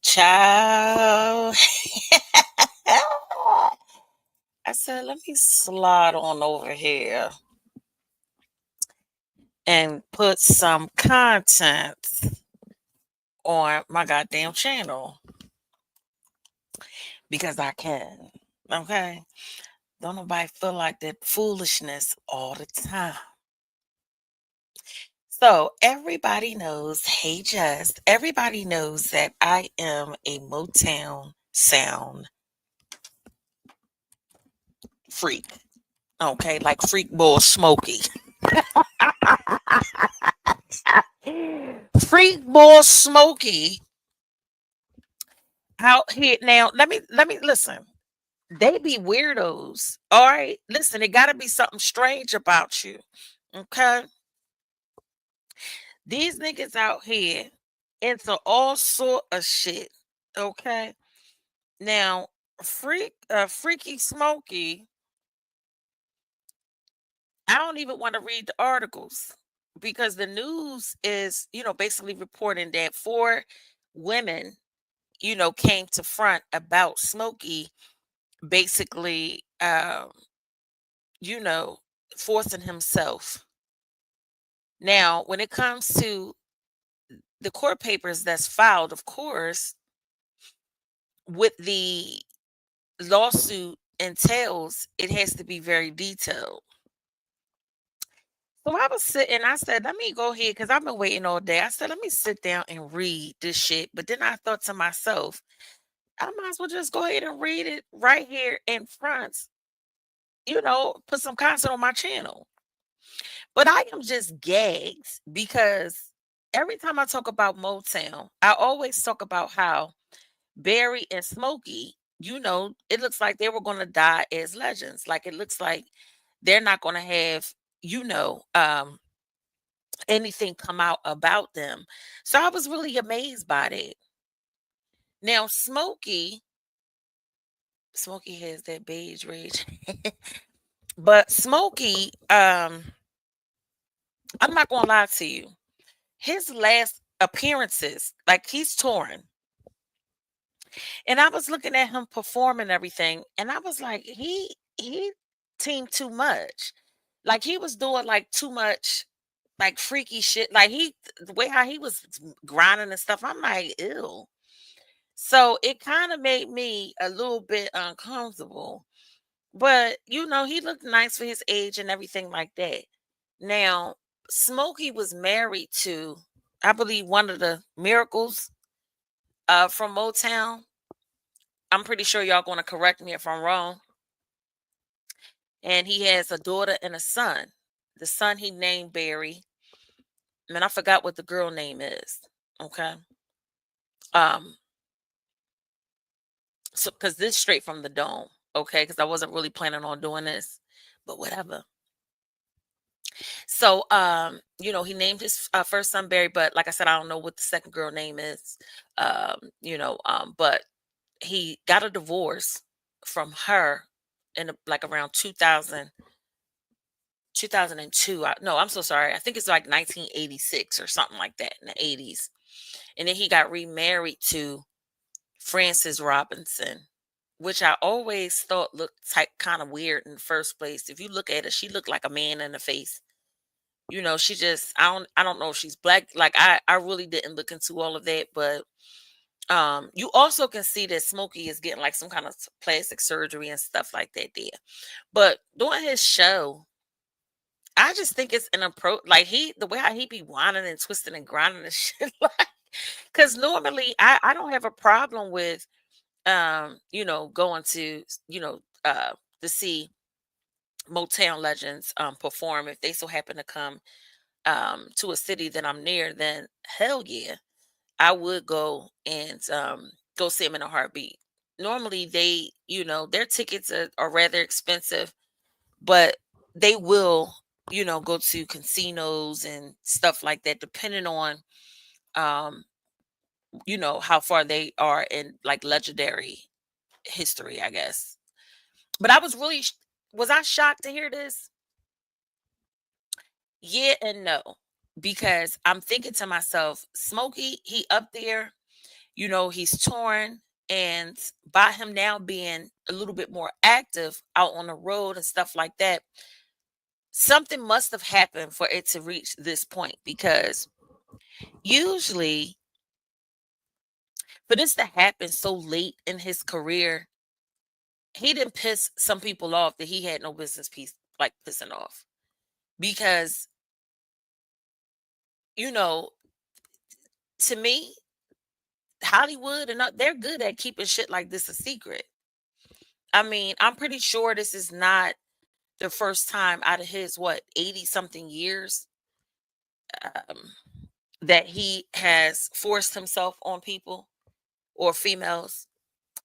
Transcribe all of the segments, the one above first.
Child. I said, let me slide on over here and put some content on my goddamn channel because I can. Okay. Don't nobody feel like that foolishness all the time. So everybody knows, hey Just, everybody knows that I am a Motown sound freak. Okay, like freak boy Smokey. Freak boy Smokey out here now. Let me listen. They be weirdos. All right. Listen, it gotta be something strange about you. Okay. These niggas out here into all sort of shit. Okay. Now, freaky Smokey, I don't even want to read the articles because the news is, basically reporting that four women, came to front about Smokey basically you know, forcing himself. Now, when it comes to the court papers that's filed, of course, with the lawsuit entails, it has to be very detailed. So I was sitting, I said, let me go ahead because I've been waiting all day. I said, let me sit down and read this shit. But then I thought to myself, I might as well just go ahead and read it right here in front, put some content on my channel. But I am just gagged because every time I talk about Motown, I always talk about how Barry and Smokey, it looks like they were going to die as legends. Like it looks like they're not going to have, anything come out about them. So I was really amazed by that. Now, Smokey has that beige rage. But Smokey, I'm not going to lie to you. His last appearances, like he's touring. And I was looking at him perform and everything, and I was like, he teamed too much. Like he was doing like too much like freaky shit. Like the way how he was grinding and stuff, I'm like, ew. So it kind of made me a little bit uncomfortable. But he looked nice for his age and everything like that. Now, Smokey was married to, I believe, one of the Miracles from Motown. I'm pretty sure y'all going to correct me if I'm wrong. And he has a daughter and a son. The son he named Barry. Man, I forgot what the girl name is. Okay. Um. So, because this straight from the dome. Okay, because I wasn't really planning on doing this, but whatever. So, he named his first son Barry, but like I said, I don't know what the second girl name is. But he got a divorce from her in like around 2002. No, I'm so sorry. I think it's like 1986 or something like that in the 80s. And then he got remarried to Francis Robinson, which I always thought looked type kind of weird in the first place. If you look at her, she looked like a man in the face. She just I don't know if she's black. Like I really didn't look into all of that, but you also can see that Smokey is getting like some kind of plastic surgery and stuff like that there. But during his show, I just think it's an approach like the way how he be whining and twisting and grinding and shit like because normally I don't have a problem with going to to see Motown legends perform if they so happen to come to a city that I'm near, then hell yeah, I would go and go see them in a heartbeat. Normally, their tickets are rather expensive, but they will, go to casinos and stuff like that, depending on, um, how far they are in like legendary history, I guess. But was I shocked to hear this? Yeah and no, because I'm thinking to myself, Smokey, he up there, he's torn, and by him now being a little bit more active out on the road and stuff like that, something must have happened for it to reach this point because usually for this to happen so late in his career, he didn't piss some people off that he had no business like pissing off because you know to me Hollywood they're good at keeping shit like this a secret. I mean, I'm pretty sure this is not the first time out of his 80 something years um, that he has forced himself on people or females.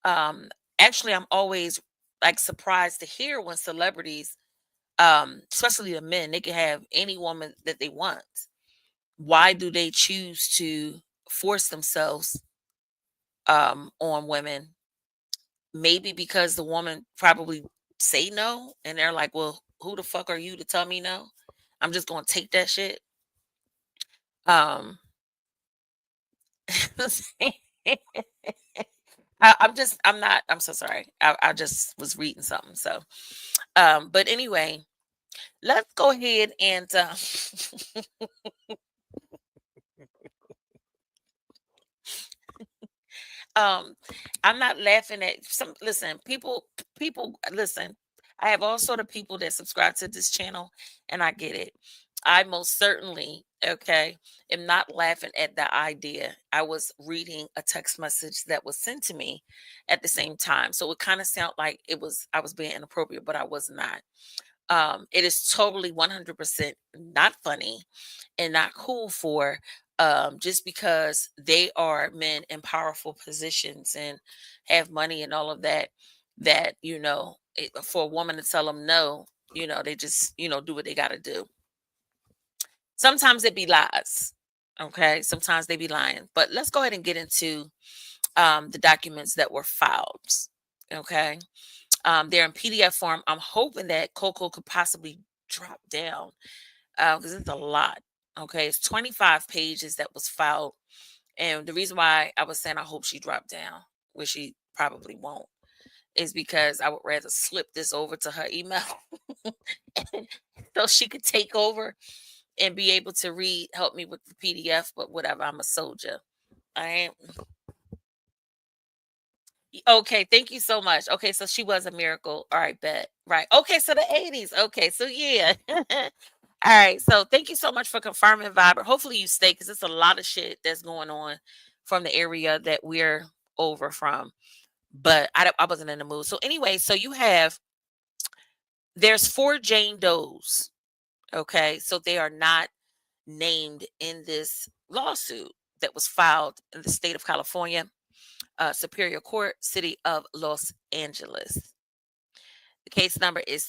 Um, Actually, I'm always like surprised to hear when celebrities, especially the men, they can have any woman that they want. Why do they choose to force themselves on women? Maybe because the woman probably say no, and they're like, "Well, who the fuck are you to tell me no? I'm just gonna take that shit." Um, I'm not. I'm so sorry. I just was reading something. So, but anyway, let's go ahead and um I'm not laughing at some listen, people listen. I have all sort of people that subscribe to this channel and I get it. I most certainly, okay, am not laughing at the idea. I was reading a text message that was sent to me at the same time. So it kind of sounded like I was being inappropriate, but I was not. It is totally 100% not funny and not cool for just because they are men in powerful positions and have money and all of that for a woman to tell them no, they just do what they got to do. Sometimes it be lies, okay, sometimes they be lying, but let's go ahead and get into the documents that were filed. Okay, they're in PDF form. I'm hoping that Coco could possibly drop down because it's a lot. Okay, it's 25 pages that was filed. And the reason why I was saying I hope she dropped down, which she probably won't, is because I would rather slip this over to her email so she could take over and be able to help me with the PDF. But whatever, I'm a soldier. I am. Okay, thank you so much. Okay, so she was a miracle. All right, bet. Right. Okay, so the 80s. Okay, so yeah. All right, so thank you so much for confirming, Viber. Hopefully you stay because it's a lot of shit that's going on from the area that we're over from. But I wasn't in the mood. So anyway, so there's 4 Jane Does. Okay, so they are not named in this lawsuit that was filed in the state of California, Superior Court, City of Los Angeles. The case number is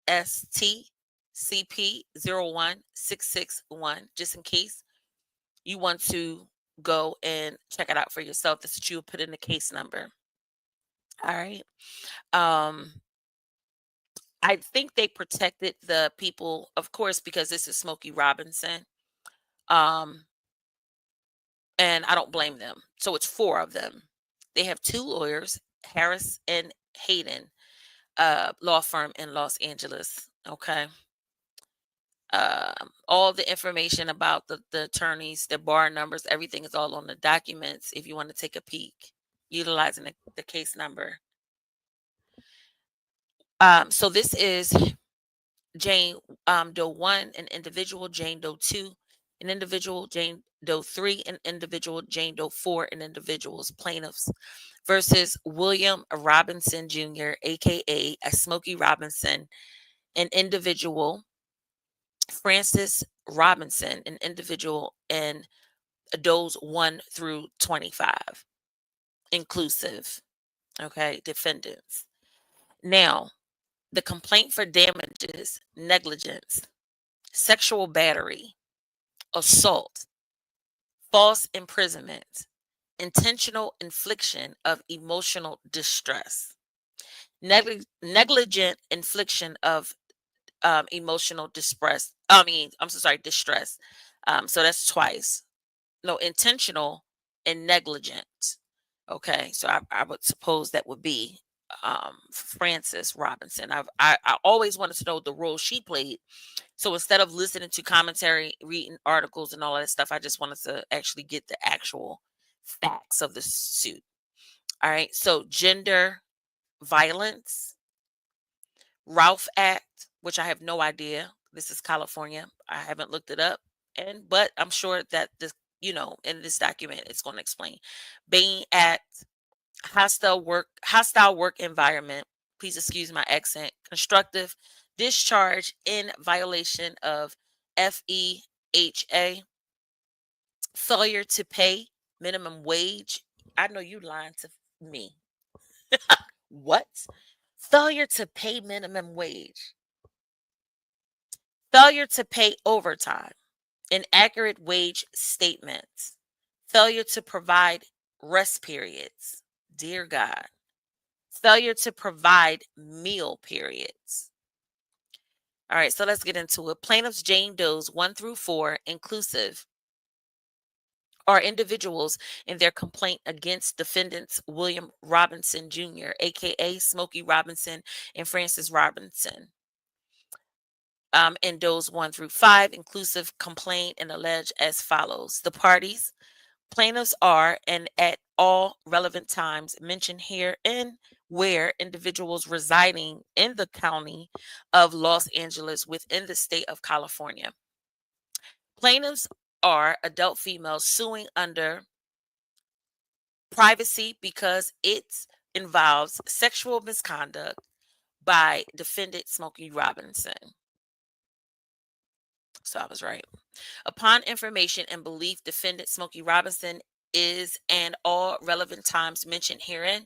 25STCP01661. Just in case you want to go and check it out for yourself, that's what you would put in the case number. All right. Um, I think they protected the people, of course, because this is Smokey Robinson. Um, and I don't blame them. So it's four of them. They have two lawyers, Harris and Hayden, law firm in Los Angeles. Okay. All the information about the attorneys, their bar numbers, everything is all on the documents if you want to take a peek, utilizing the case number. So this is Jane Doe 1, an individual, Jane Doe 2, an individual, Jane Doe 3, an individual, Jane Doe 4, an individual's plaintiffs versus William Robinson Jr., aka Smokey Robinson, an individual, Francis Robinson, an individual, and Does 1 through 25, inclusive. Okay, defendants. Now, the complaint for damages, negligence, sexual battery, assault, false imprisonment, intentional infliction of emotional distress, negligent infliction of emotional distress. I'm so sorry, distress. So that's twice. No, intentional and negligent. Okay, so I would suppose that would be Francis Robinson. I always wanted to know the role she played. So instead of listening to commentary, reading articles, and all that stuff, I just wanted to actually get the actual facts of the suit. All right, so gender violence, Ralph Act, which I have no idea. This is California. I haven't looked it up, but I'm sure that this, in this document, it's going to explain. Bain Act, hostile work environment. Please excuse my accent. Constructive discharge in violation of FEHA. Failure to pay minimum wage. I know you lying to me. What? Failure to pay minimum wage. Failure to pay overtime. Inaccurate wage statements. Failure to provide rest periods. Dear God. Failure to provide meal periods. All right, so let's get into it. Plaintiffs Jane Does 1 through 4, inclusive, are individuals in their complaint against defendants William Robinson Jr., aka Smokey Robinson, and Francis Robinson. In Does 1 through 5, inclusive, complain and allege as follows. The parties, plaintiffs are, and at all relevant times mentioned herein, where individuals residing in the county of Los Angeles within the state of California. Plaintiffs are adult females suing under privacy because it involves sexual misconduct by defendant Smokey Robinson. So I was right. Upon information and belief, defendant Smokey Robinson is, and all relevant times mentioned herein,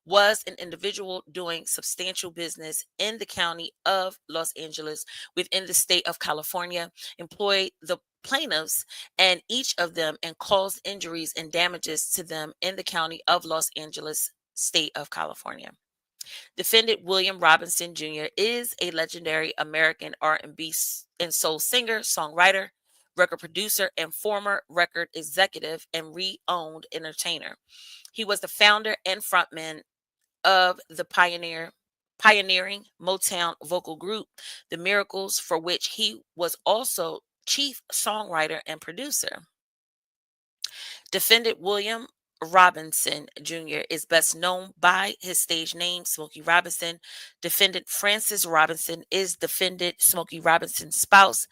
was an individual doing substantial business in the county of Los Angeles within the state of California, employed the plaintiffs and each of them and caused injuries and damages to them in the county of Los Angeles, state of California. Defendant William Robinson Jr. is a legendary American R&B and soul singer, songwriter, record producer, and former record executive and re-owned entertainer. He was the founder and frontman of the pioneering Motown vocal group, The Miracles, for which he was also chief songwriter and producer. Defendant William Robinson Jr. is best known by his stage name, Smokey Robinson. Defendant Francis Robinson is defendant Smokey Robinson's spouse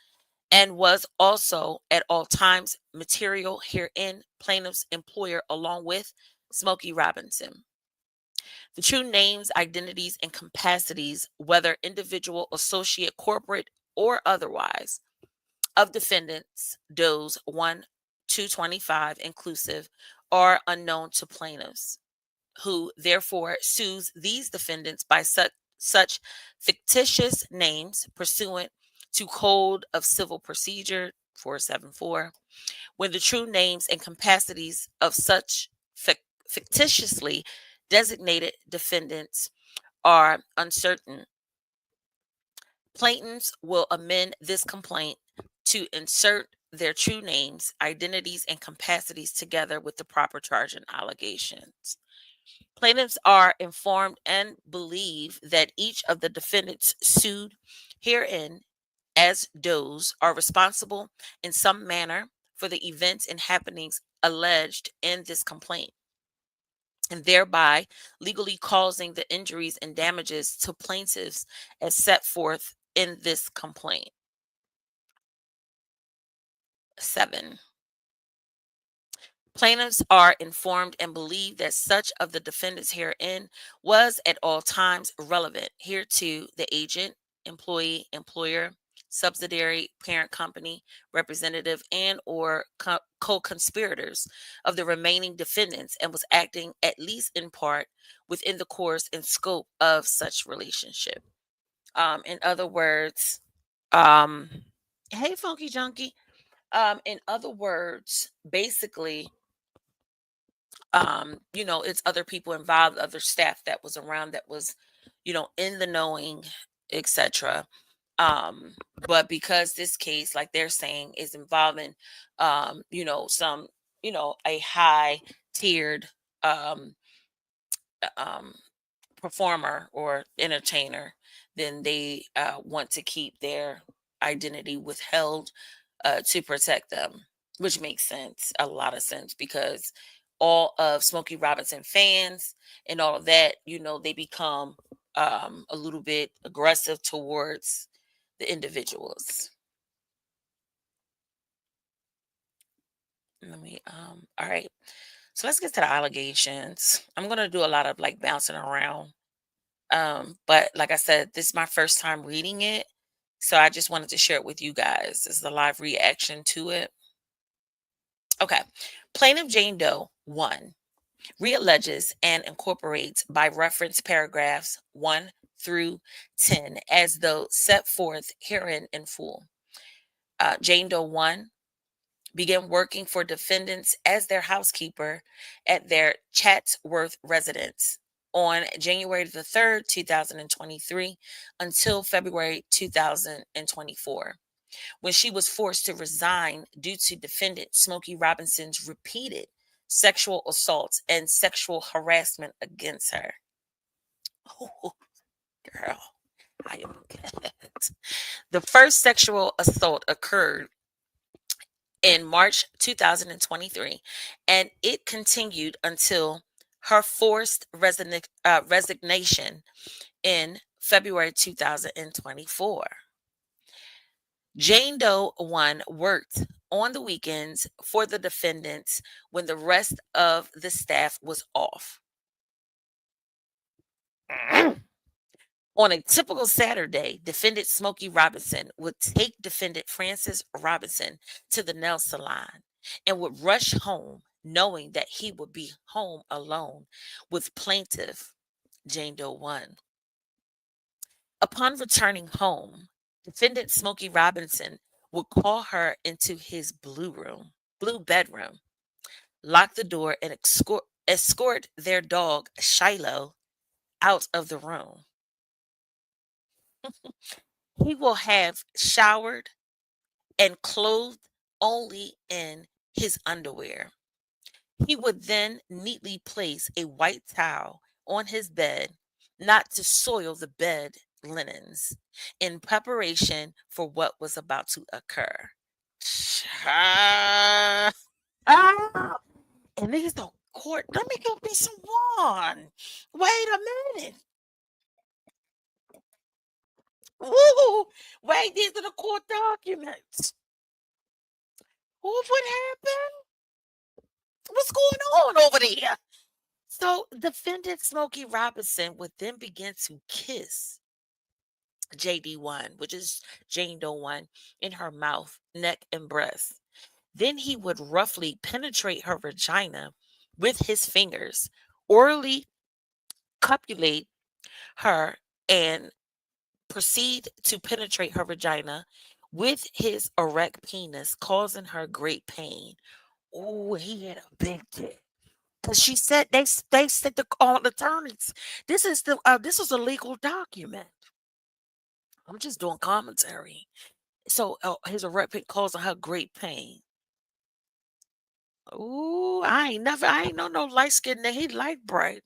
and was also at all times material herein plaintiff's employer along with Smokey Robinson. The true names, identities, and capacities, whether individual, associate, corporate, or otherwise, of defendants, Does 1 to 25 inclusive, are unknown to plaintiffs, who therefore sues these defendants by such fictitious names pursuant to Code of Civil Procedure 474, when the true names and capacities of such fictitiously designated defendants are uncertain. Plaintiffs will amend this complaint to insert their true names, identities, and capacities together with the proper charge and allegations. Plaintiffs are informed and believe that each of the defendants sued herein as does are responsible in some manner for the events and happenings alleged in this complaint, and thereby legally causing the injuries and damages to plaintiffs as set forth in this complaint. 7. Plaintiffs are informed and believe that such of the defendants herein was at all times relevant hereto the agent, employee, employer, subsidiary, parent company, representative, and or co-conspirators of the remaining defendants and was acting at least in part within the course and scope of such relationship. In other words, um, hey, Funky Junkie. In other words, basically, it's other people involved, other staff that was around that was, in the knowing, etc. Um, but because this case, like they're saying, is involving, some, a high tiered um, um, performer or entertainer, then they want to keep their identity withheld to protect them, which makes sense, a lot of sense, because all of Smokey Robinson fans and all of that, they become a little bit aggressive towards the individuals. All right. So let's get to the allegations. I'm going to do a lot of like bouncing around. But like I said, this is my first time reading it. So I just wanted to share it with you guys as the live reaction to it. Okay. Plaintiff Jane Doe 1 realleges and incorporates by reference paragraphs 1 through 10 as though set forth herein in full. Jane Doe 1 began working for defendants as their housekeeper at their Chatsworth residence on January the 3rd, 2023 until February 2024, when she was forced to resign due to defendant Smokey Robinson's repeated sexual assaults and sexual harassment against her. Oh, girl, I am good. The first sexual assault occurred in March 2023, and it continued until her forced resignation in February 2024. Jane Doe 1 worked on the weekends for the defendants when the rest of the staff was off. On a typical Saturday, defendant Smokey Robinson would take defendant Francis Robinson to the nail salon and would rush home knowing that he would be home alone with plaintiff Jane Doe 1. Upon returning home, defendant Smokey Robinson would call her into his blue bedroom, lock the door, and escort their dog Shiloh out of the room. He will have showered and clothed only in his underwear. He would then neatly place a white towel on his bed, not to soil the bed linens, in preparation for what was about to occur. Ah, ah, and these the court. Let me go be some one. Wait a minute. Ooh, wait, these are the court documents. What happened? What's going on over there? So, defendant Smokey Robinson would then begin to kiss JD1, which is Jane Doe 1, in her mouth, neck, and breast. Then he would roughly penetrate her vagina with his fingers, orally copulate her, and proceed to penetrate her vagina with his erect penis, causing her great pain. Oh, he had a big dick. Because she said they said the all attorneys. This is a legal document. I'm just doing commentary. So his erect causing her great pain. Ooh, I ain't know no light skinned nigga. He light bright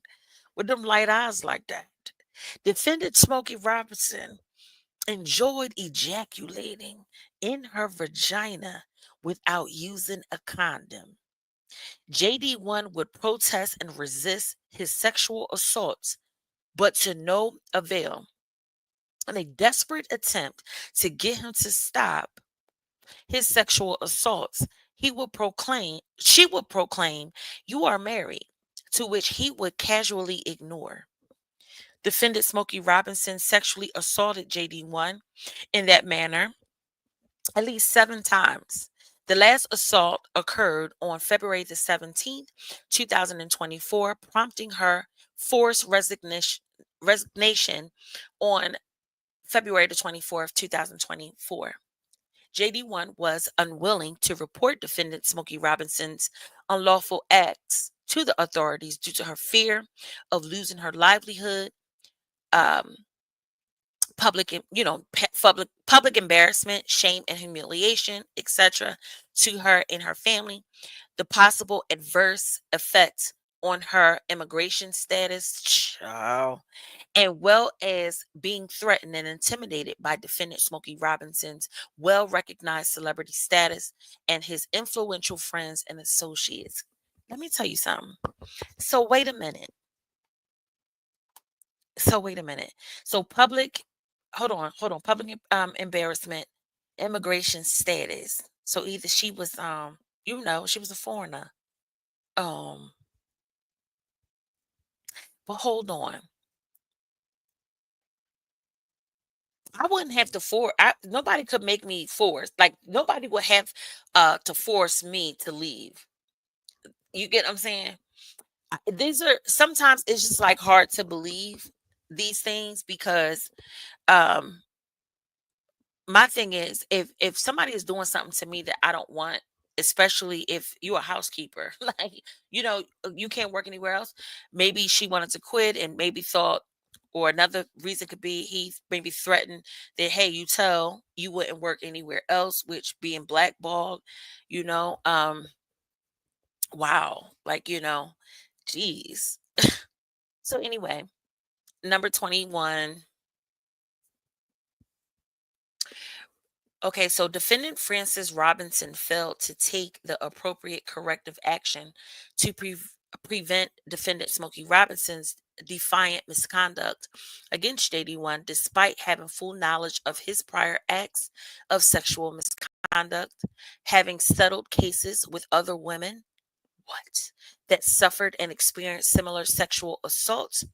with them light eyes like that. Defendant Smokey Robinson enjoyed ejaculating in her vagina without using a condom. JD1 would protest and resist his sexual assaults, but to no avail. In a desperate attempt to get him to stop his sexual assaults, she would proclaim, "You are married," to which he would casually ignore. Defendant Smokey Robinson sexually assaulted JD1 in that manner at least 7 times. The last assault occurred on February the 17th, 2024, prompting her forced resignation on February the 24th, 2024. JD1 was unwilling to report defendant Smokey Robinson's unlawful acts to the authorities due to her fear of losing her livelihood, um, public embarrassment, shame, and humiliation, etc., to her and her family. The possible adverse effects on her immigration status, child, and well as being threatened and intimidated by defendant Smokey Robinson's well recognized celebrity status and his influential friends and associates. Let me tell you something. So, wait a minute. Wait a minute. So, hold on, public embarrassment, immigration status. So, either she was, she was a foreigner. Um, but hold on. I wouldn't have to nobody could make me force. Like nobody would have to force me to leave. You get what I'm saying? These are sometimes it's just like hard to believe these things because um my thing is if somebody is doing something to me that I don't want, especially if you're a housekeeper, like you can't work anywhere else. Maybe she wanted to quit and maybe thought, or another reason could be he maybe threatened that, hey, you tell you wouldn't work anywhere else, which being blackballed, you know, wow, like geez. So anyway, number 21. Okay, so defendant Francis Robinson failed to take the appropriate corrective action to prevent defendant Smokey Robinson's defiant misconduct against JD1 despite having full knowledge of his prior acts of sexual misconduct, having settled cases with other women what that suffered and experienced similar sexual assaults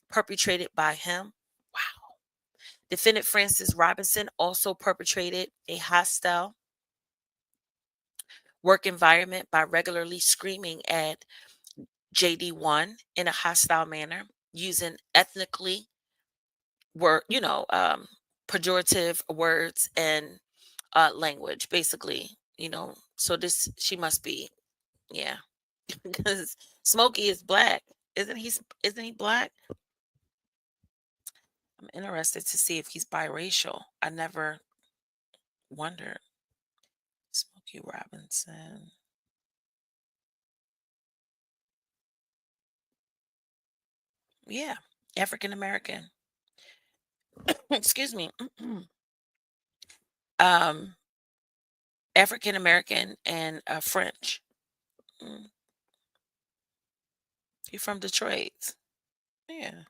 perpetrated by him. Wow. Defendant Francis Robinson also perpetrated a hostile work environment by regularly screaming at JD1 in a hostile manner, using ethnically word, pejorative words and language, basically. So this she must be, yeah, because Smokey is black, isn't he? Isn't he black? I'm interested to see if he's biracial. I never wondered. Smokey Robinson. Yeah, African American. Excuse me. um, African American and French. Mm, he from Detroit. Yeah.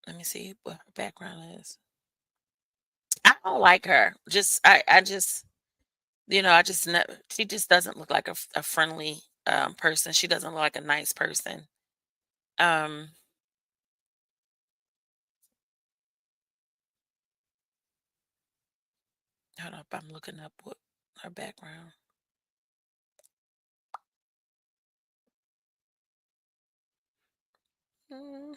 Let me see what her background is. I don't like her. I just, I just never. She just doesn't look like a friendly person. She doesn't look like a nice person. Um, Hold up, I'm looking up what her background. Mm,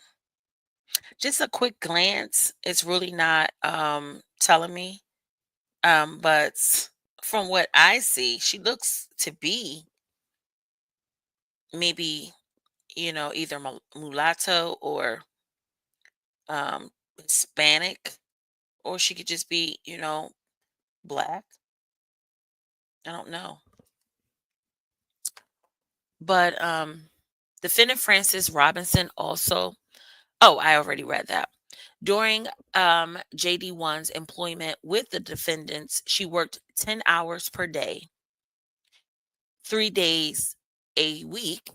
just a quick glance. It's really not telling me. But from what I see, she looks to be maybe, either mulatto or um Hispanic. Or she could just be, black. I don't know. But defendant Francis Robinson also, oh, I already read that. During JD1's employment with the defendants, she worked 10 hours per day, 3 days a week,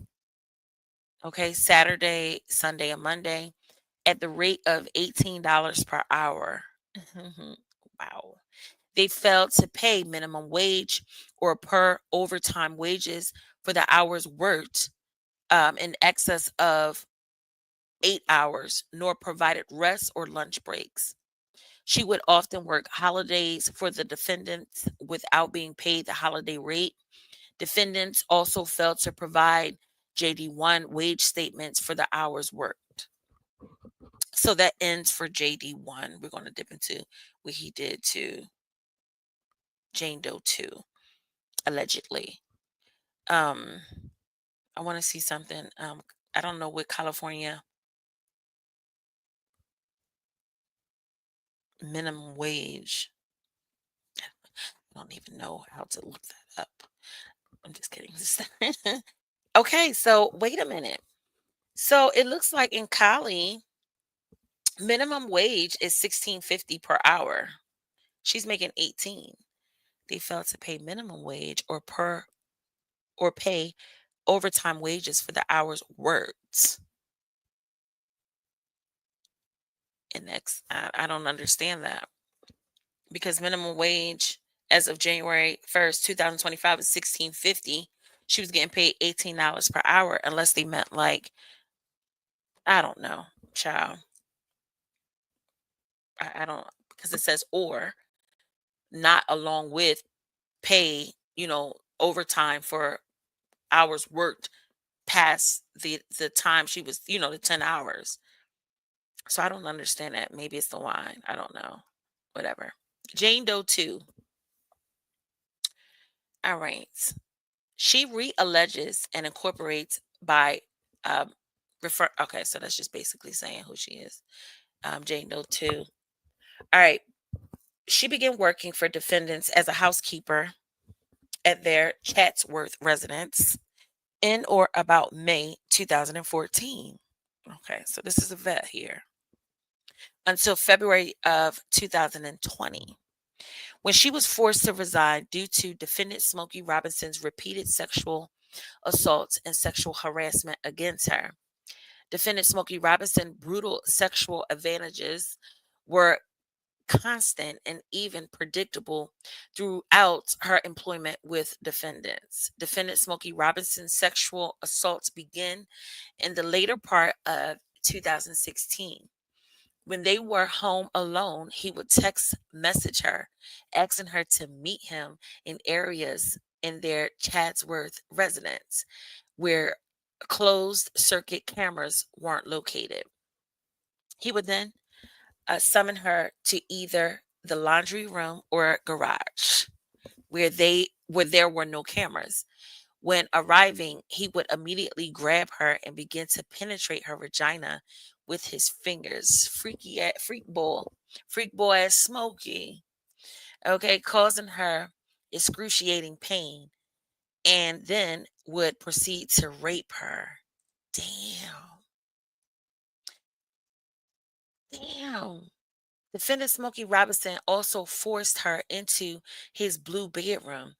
okay, Saturday, Sunday, and Monday, at the rate of $18 per hour. Wow. They failed to pay minimum wage or per overtime wages for the hours worked in excess of 8 hours, nor provided rest or lunch breaks. She would often work holidays for the defendants without being paid the holiday rate. Defendants also failed to provide JD1 wage statements for the hours worked. So that ends for JD1. We're going to dip into what he did to Jane Doe 2, allegedly. Um, I want to see something. I don't know what California minimum wage. I don't even know how to look that up. I'm just kidding. Okay, so wait a minute. So it looks like in Cali, minimum wage is 16.50 per hour. She's making 18. They failed to pay minimum wage or pay overtime wages for the hours worked. And next, I don't understand that, because minimum wage as of January 1st, 2025 is 16.50. She was getting paid $18 per hour, unless they meant like, I don't know, child. I don't, because it says or, not along with pay, overtime for hours worked past the time she was, the 10 hours. So I don't understand that. Maybe it's the wine. I don't know. Whatever. Jane Doe 2. All right. She re-alleges and incorporates by refer. Okay, so that's just basically saying who she is. Jane Doe 2. All right. She began working for defendants as a housekeeper at their Chatsworth residence in or about May 2014. Okay, so this is a vet here. Until February of 2020, when she was forced to resign due to defendant Smokey Robinson's repeated sexual assaults and sexual harassment against her. Defendant Smokey Robinson brutal sexual advantages were constant and even predictable throughout her employment with defendants. Defendant Smokey Robinson's sexual assaults begin in the later part of 2016. When they were home alone, he would text message her, asking her to meet him in areas in their Chatsworth residence where closed circuit cameras weren't located. He would then summon her to either the laundry room or garage where there were no cameras. When arriving, he would immediately grab her and begin to penetrate her vagina with his fingers. Freak boy ass Smokey. Okay, causing her excruciating pain, and then would proceed to rape her. Damn. Damn. Defendant Smokey Robinson also forced her into his blue bedroom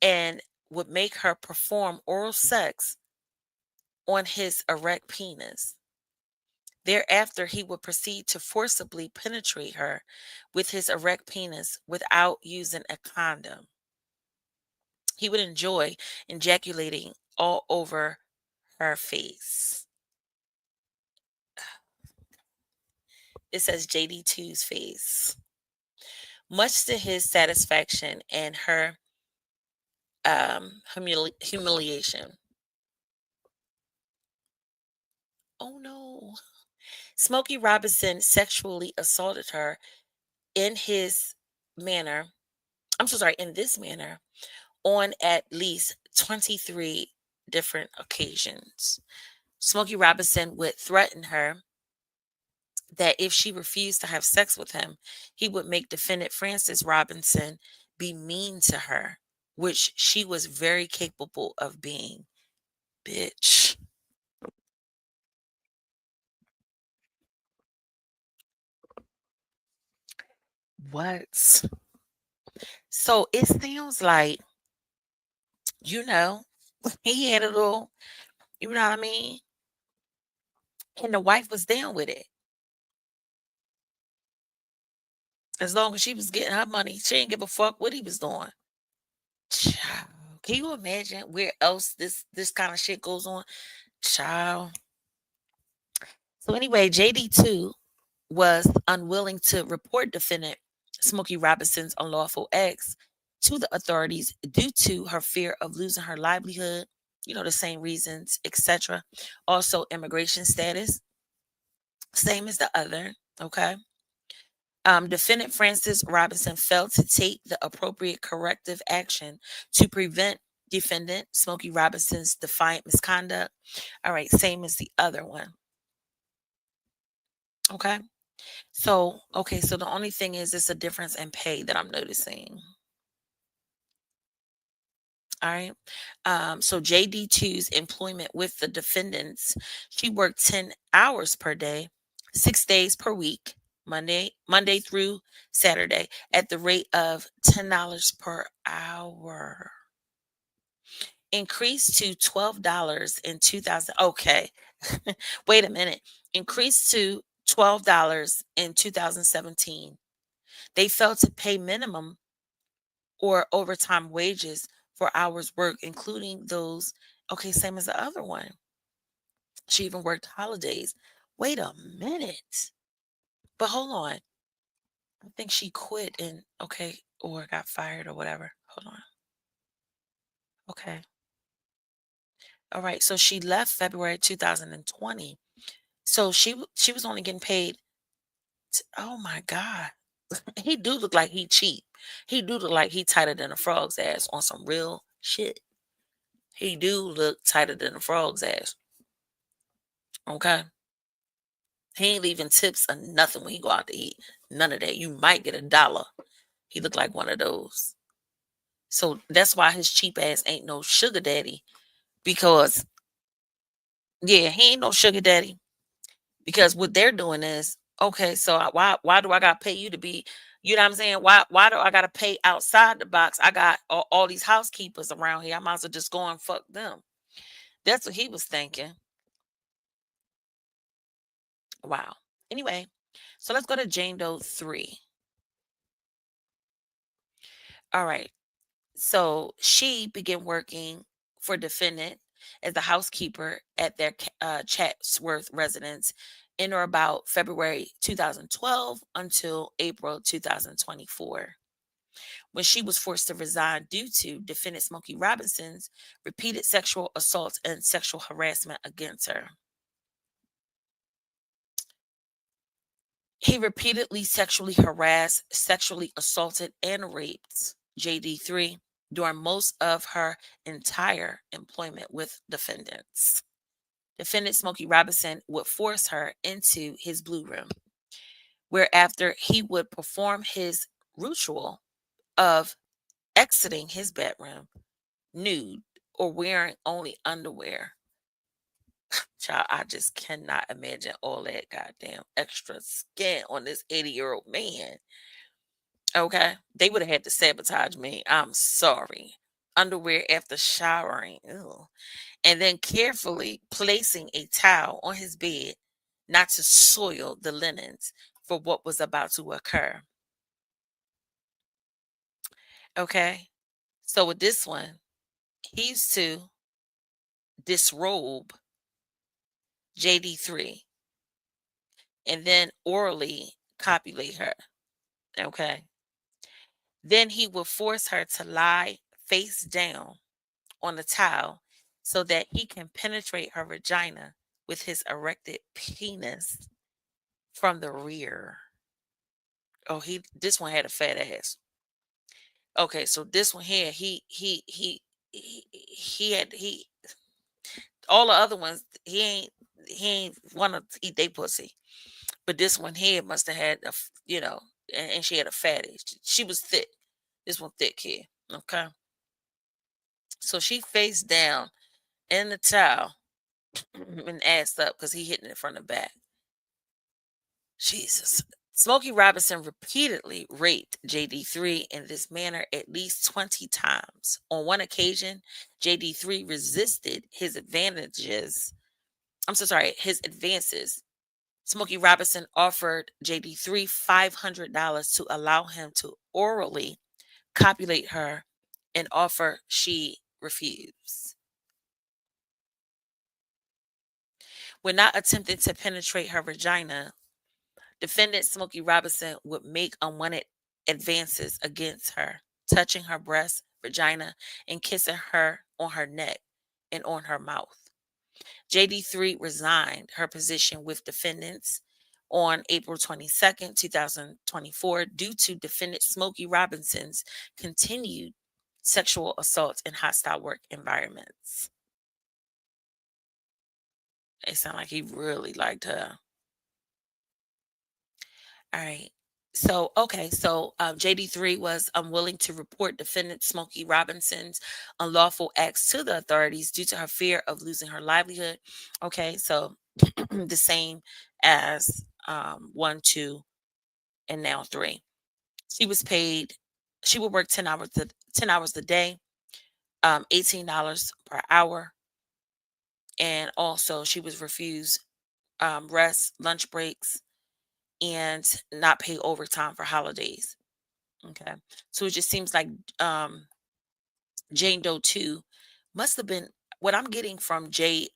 and would make her perform oral sex on his erect penis. Thereafter, he would proceed to forcibly penetrate her with his erect penis without using a condom. He would enjoy ejaculating all over her face. It says JD2's face. Much to his satisfaction and her humiliation. Oh no. Smokey Robinson sexually assaulted her in his manner. I'm so sorry, in this manner on at least 23 different occasions. Smokey Robinson would threaten her that if she refused to have sex with him, he would make defendant Francis Robinson be mean to her, which she was very capable of being. Bitch. What? So it sounds like, you know, he had a little, you know what I mean? And the wife was down with it. As long as she was getting her money, she didn't give a fuck what he was doing. Child. Can you imagine where else this kind of shit goes on? Child. So anyway, JD2 was unwilling to report defendant Smokey Robinson's unlawful acts to the authorities due to her fear of losing her livelihood, the same reasons, etc. Also, immigration status, same as the other. Okay. Defendant Francis Robinson failed to take the appropriate corrective action to prevent defendant Smokey Robinson's defiant misconduct. All right, same as the other one. Okay. So the only thing is it's a difference in pay that I'm noticing. All right. So JD2's employment with the defendants, she worked 10 hours per day, 6 days per week, Monday through Saturday, at the rate of $10 per hour. Increased to $12 in 2000. Okay. Wait a minute. Increased to $12 in 2017. They failed to pay minimum or overtime wages for hours worked, including those. Okay, same as the other one. She even worked holidays. Wait a minute. But hold on. I think she quit and okay, or got fired or whatever. Hold on. Okay. All right. So she left February 2020. So she was only getting paid. Oh my God. He do look like he cheap. He do look like he tighter than a frog's ass on some real shit. He do look tighter than a frog's ass. Okay. He ain't leaving tips or nothing when he go out to eat. None of that. You might get $1. He looked like one of those. So that's why his cheap ass ain't no sugar daddy. Because yeah, he ain't no sugar daddy. Because what they're doing is okay. So why do I gotta pay you to be? You know what I'm saying? Why do I gotta pay outside the box? I got all these housekeepers around here. I might as well just go and fuck them. That's what he was thinking. Wow. Anyway, so let's go to Jane Doe 3. All right. So she began working for defendant as a housekeeper at their Chatsworth residence in or about February 2012 until April 2024, when she was forced to resign due to defendant Smokey Robinson's repeated sexual assault and sexual harassment against her. He repeatedly sexually harassed, sexually assaulted, and raped JD3 during most of her entire employment with defendants. Defendant Smokey Robinson would force her into his blue room, where after he would perform his ritual of exiting his bedroom nude or wearing only underwear. Child, I just cannot imagine all that goddamn extra skin on this 80-year-old man. Okay. They would have had to sabotage me. I'm sorry. Underwear after showering. Ew. And then carefully placing a towel on his bed not to soil the linens for what was about to occur. Okay. So with this one, he used to disrobe JD3 and then orally copulate her. Okay. Then he would force her to lie face down on the towel so that he can penetrate her vagina with his erected penis from the rear. Oh, this one had a fat ass. Okay, so this one here, he had he all the other ones, he ain't want to eat they pussy. But this one here must have had and she had a fatty. She was thick. This one thick here. Okay. So she face down in the towel and ass up because he hitting it from the back. Jesus. Smokey Robinson repeatedly raped JD3 in this manner at least 20 times. On one occasion, JD3 resisted his advantages. I'm so sorry, his advances. Smokey Robinson offered JD3 $500 to allow him to orally copulate her, an offer she refused. When not attempting to penetrate her vagina, defendant Smokey Robinson would make unwanted advances against her, touching her breast, vagina, and kissing her on her neck and on her mouth. JD3 resigned her position with defendants on April 22nd, 2024, due to defendant Smokey Robinson's continued sexual assaults in hostile work environments. It sounded like he really liked her. All right. So, okay. So, JD3 was unwilling to report defendant Smokey Robinson's unlawful acts to the authorities due to her fear of losing her livelihood. Okay. So, the same as 1, 2, and now 3. She was paid, she would work 10 hours a day, $18 per hour. And also, she was refused rest, lunch breaks, and not pay overtime for holidays. Okay. So it just seems like um Jane Doe 2 must have been what I'm getting from Jane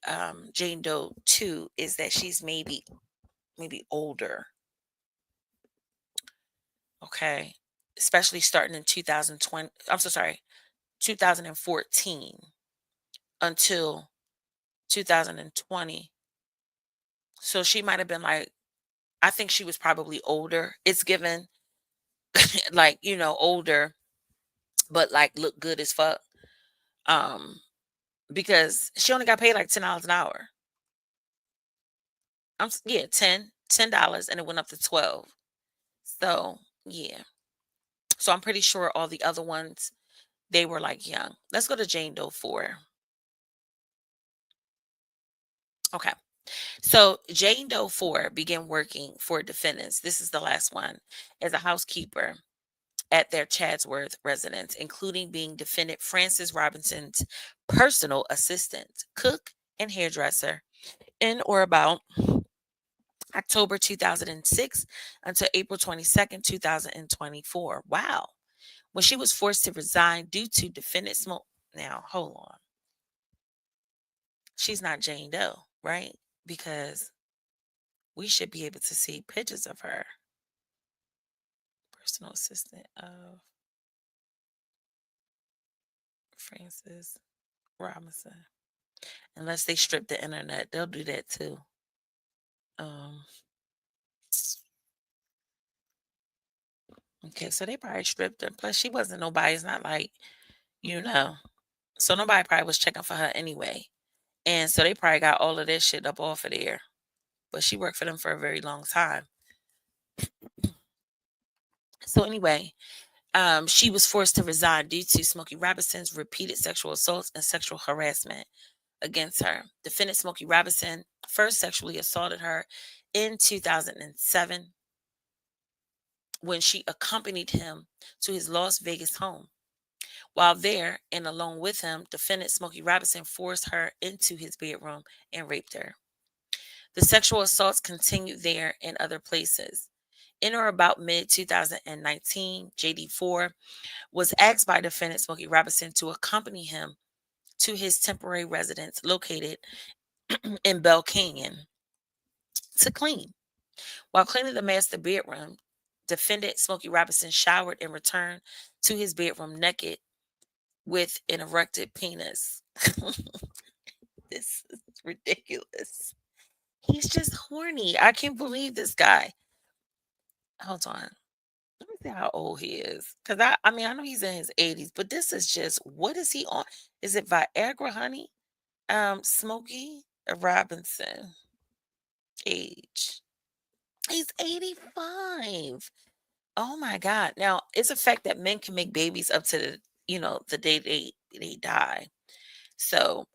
Doe 2 is that she's maybe older. Okay. Especially starting in 2020. I'm so sorry, 2014 until 2020. So she might have been like, I think she was probably older. It's given like, older, but like look good as fuck. Um, because she only got paid like $10 an hour. Yeah, $10 and it went up to 12. So yeah. So I'm pretty sure all the other ones they were like young. Let's go to Jane Doe 4. Okay. So Jane Doe 4 began working for defendants. This is the last one as a housekeeper at their Chadsworth residence, including being defendant Francis Robinson's personal assistant, cook, and hairdresser in or about October 2006 until April 22nd, 2024. Wow. When she was forced to resign due to defendant smoke. Now, hold on. She's not Jane Doe, right? Because we should be able to see pictures of her. Personal assistant of Francis Robinson. Unless they strip the internet, they'll do that too. Um, okay, so they probably stripped her. Plus, she wasn't nobody. It's not like, you know. So nobody probably was checking for her anyway. And so they probably got all of that shit up off of there. But she worked for them for a very long time. So anyway, she was forced to resign due to Smokey Robinson's repeated sexual assaults and sexual harassment against her. Defendant Smokey Robinson first sexually assaulted her in 2007 when she accompanied him to his Las Vegas home. While there and alone with him, defendant Smokey Robinson forced her into his bedroom and raped her. The sexual assaults continued there and other places. In or about mid 2019, JD4 was asked by defendant Smokey Robinson to accompany him to his temporary residence located in Bell Canyon to clean. While cleaning the master bedroom, defendant Smokey Robinson showered and returned to his bedroom naked with an erected penis. This is ridiculous. He's just horny. I can't believe this guy. Hold on. Let me see how old he is. Because I mean, I know he's in his 80s, but this is just, what is he on? Is it Viagra, honey? Smokey Robinson. Age. He's 85. Oh my God. Now, it's a fact that men can make babies up to the day they die. So,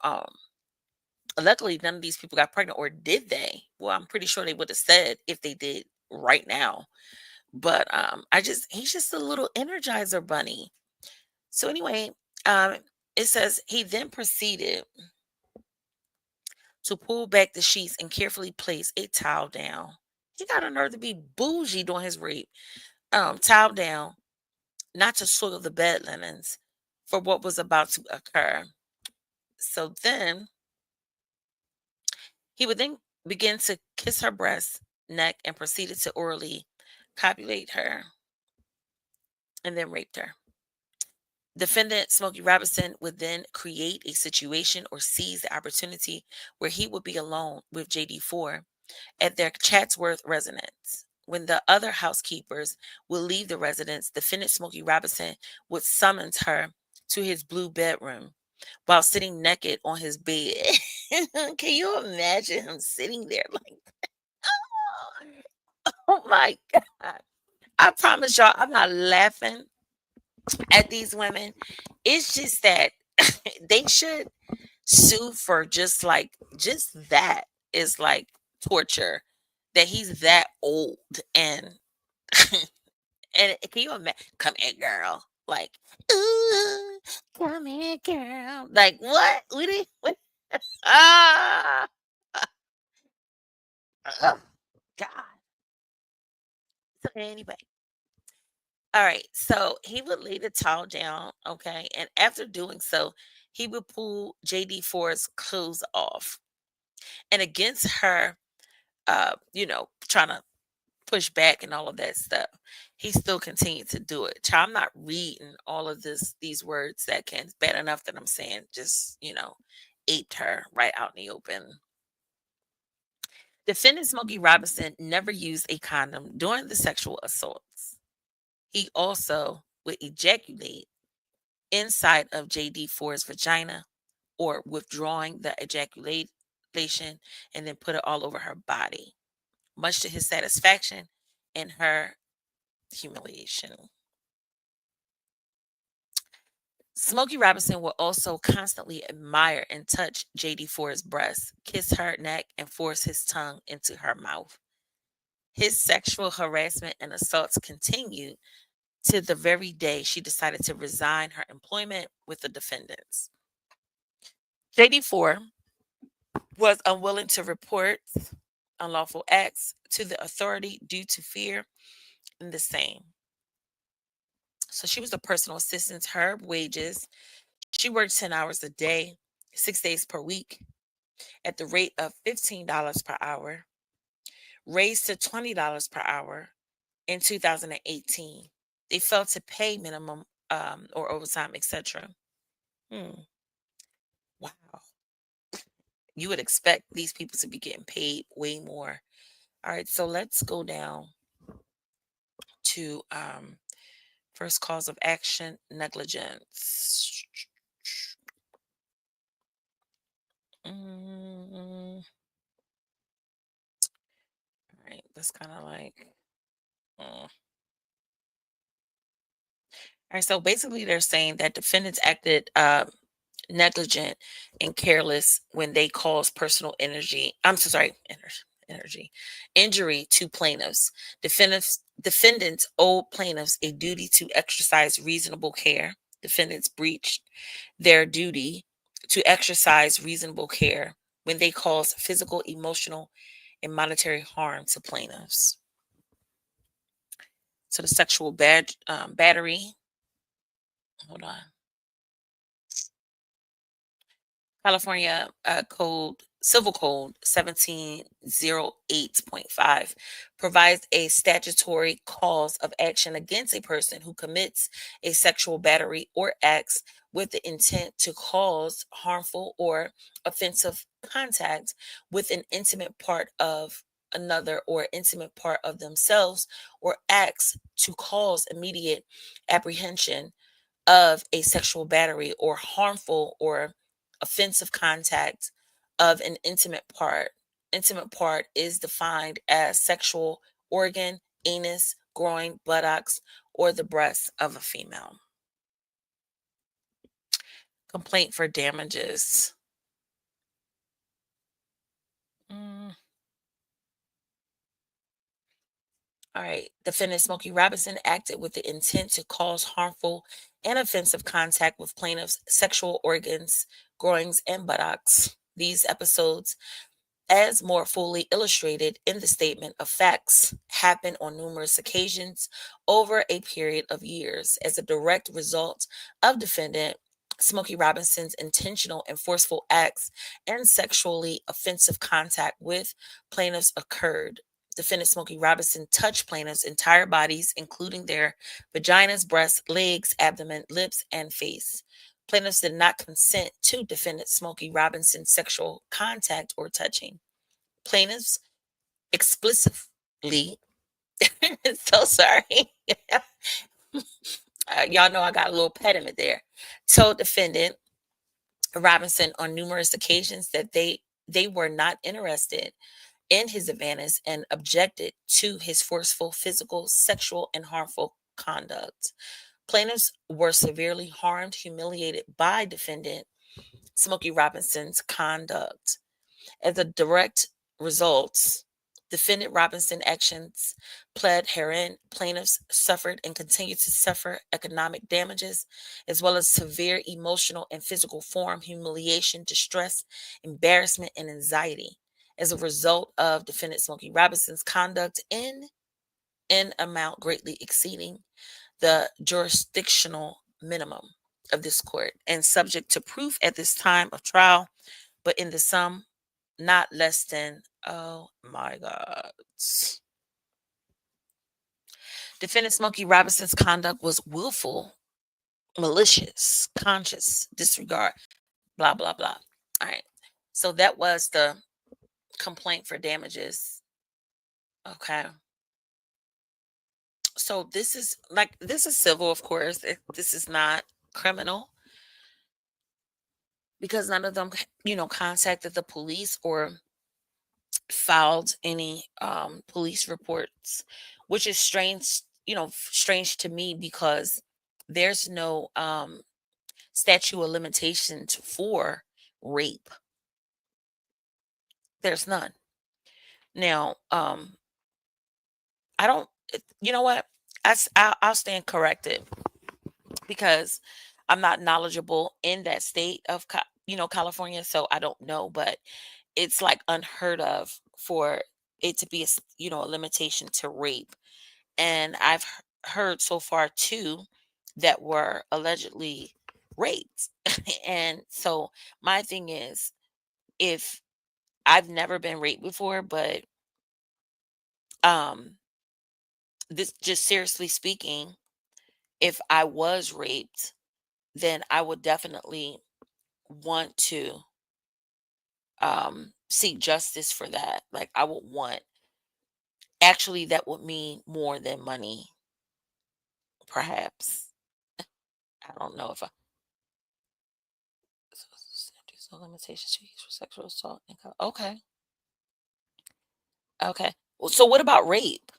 luckily none of these people got pregnant, or did they? Well, I'm pretty sure they would have said if they did right now. But he's just a little energizer bunny. So anyway, um it says he then proceeded to pull back the sheets and carefully place a towel down. He got a nerve to be bougie during his rape. Towel down, not to soil the bed linens for what was about to occur. So then he would then begin to kiss her breast, neck, and proceeded to orally copulate her and then raped her. Defendant Smokey Robinson would then create a situation or seize the opportunity where he would be alone with JD4 at their Chatsworth residence. When the other housekeepers would leave the residence, defendant Smokey Robinson would summons her to his blue bedroom while sitting naked on his bed. Can you imagine him sitting there like, oh my God. I promise y'all, I'm not laughing at these women. It's just that they should sue for just that is like torture. That he's that old and and can you imagine? Come here, girl. Like, ooh, come here, girl. Like what? What? Ah, ugh, God. So anyway, all right. So he would lay the towel down, okay, and after doing so, he would pull JD4's clothes off, and against her, trying to push back and all of that stuff, he still continued to do it. Child, I'm not reading all of these words that can bad enough that I'm saying just, aped her right out in the open. Defendant Smokey Robinson never used a condom during the sexual assaults. He also would ejaculate inside of JD4's vagina or withdrawing the ejaculation and then put it all over her body, much to his satisfaction and her humiliation. Smokey Robinson will also constantly admire and touch JD for his breast, kiss her neck, and force his tongue into her mouth. His sexual harassment and assaults continued to the very day she decided to resign her employment with the defendants. JD4 was unwilling to report unlawful acts to the authority due to fear in the same. So she was a personal assistant. Her wages, she worked 10 hours a day, 6 days per week, at the rate of $15 per hour, raised to $20 per hour in 2018. They failed to pay minimum or overtime, etc. Hmm. Wow. You would expect these people to be getting paid way more. All right, so let's go down to first cause of action, negligence. All right, that's kind of like. All right, so basically, they're saying that defendants acted negligent and careless when they caused personal energy. I'm so sorry, energy injury to plaintiffs. Defendants owed plaintiffs a duty to exercise reasonable care. Defendants breached their duty to exercise reasonable care when they caused physical, emotional, and monetary harm to plaintiffs. So the sexual battery. Hold on. California Civil Code 1708.5 provides a statutory cause of action against a person who commits a sexual battery or acts with the intent to cause harmful or offensive contact with an intimate part of another or intimate part of themselves, or acts to cause immediate apprehension of a sexual battery or harmful or offensive contact of an intimate part. Intimate part is defined as sexual organ, anus, groin, buttocks, or the breast of a female. Complaint for damages. Mm, all right. Defendant Smokey Robinson acted with the intent to cause harmful and offensive contact with plaintiff's sexual organs, groins, and buttocks. These episodes, as more fully illustrated in the statement of facts, happened on numerous occasions over a period of years as a direct result of defendant Smokey Robinson's intentional and forceful acts and sexually offensive contact with plaintiffs occurred. Defendant Smokey Robinson touched plaintiffs' entire bodies, including their vaginas, breasts, legs, abdomen, lips, and face. Plaintiffs did not consent to defendant Smokey Robinson's sexual contact or touching. Plaintiffs explicitly, so sorry, y'all know I got a little pediment there, told defendant Robinson on numerous occasions that they were not interested in his advances and objected to his forceful physical, sexual, and harmful conduct. Plaintiffs were severely harmed, humiliated by defendant Smokey Robinson's conduct. As a direct result, defendant Robinson actions pled herein, plaintiffs suffered and continue to suffer economic damages, as well as severe emotional and physical form, humiliation, distress, embarrassment, and anxiety as a result of defendant Smokey Robinson's conduct in an amount greatly exceeding the jurisdictional minimum of this court and subject to proof at this time of trial, but in the sum not less than, oh my God. Defendant Smokey Robinson's conduct was willful, malicious, conscious, disregard, blah, blah, blah. All right. So that was the complaint for damages. Okay. So this is civil, of course. This is not criminal because none of them, contacted the police or filed any police reports, which is strange, strange to me because there's no statute of limitations for rape. There's none. Now, I don't, you know what? I'll stand corrected because I'm not knowledgeable in that state of, California. So I don't know, but it's like unheard of for it to be a limitation to rape. And I've heard so far too that were allegedly raped. And so my thing is, if I've never been raped before, but um this, just seriously speaking, if I was raped, then I would definitely want to seek justice for that. Like I would want, actually that would mean more than money, perhaps. I don't know if I so limitations to use for sexual assault. Okay. Okay. Well, so what about rape?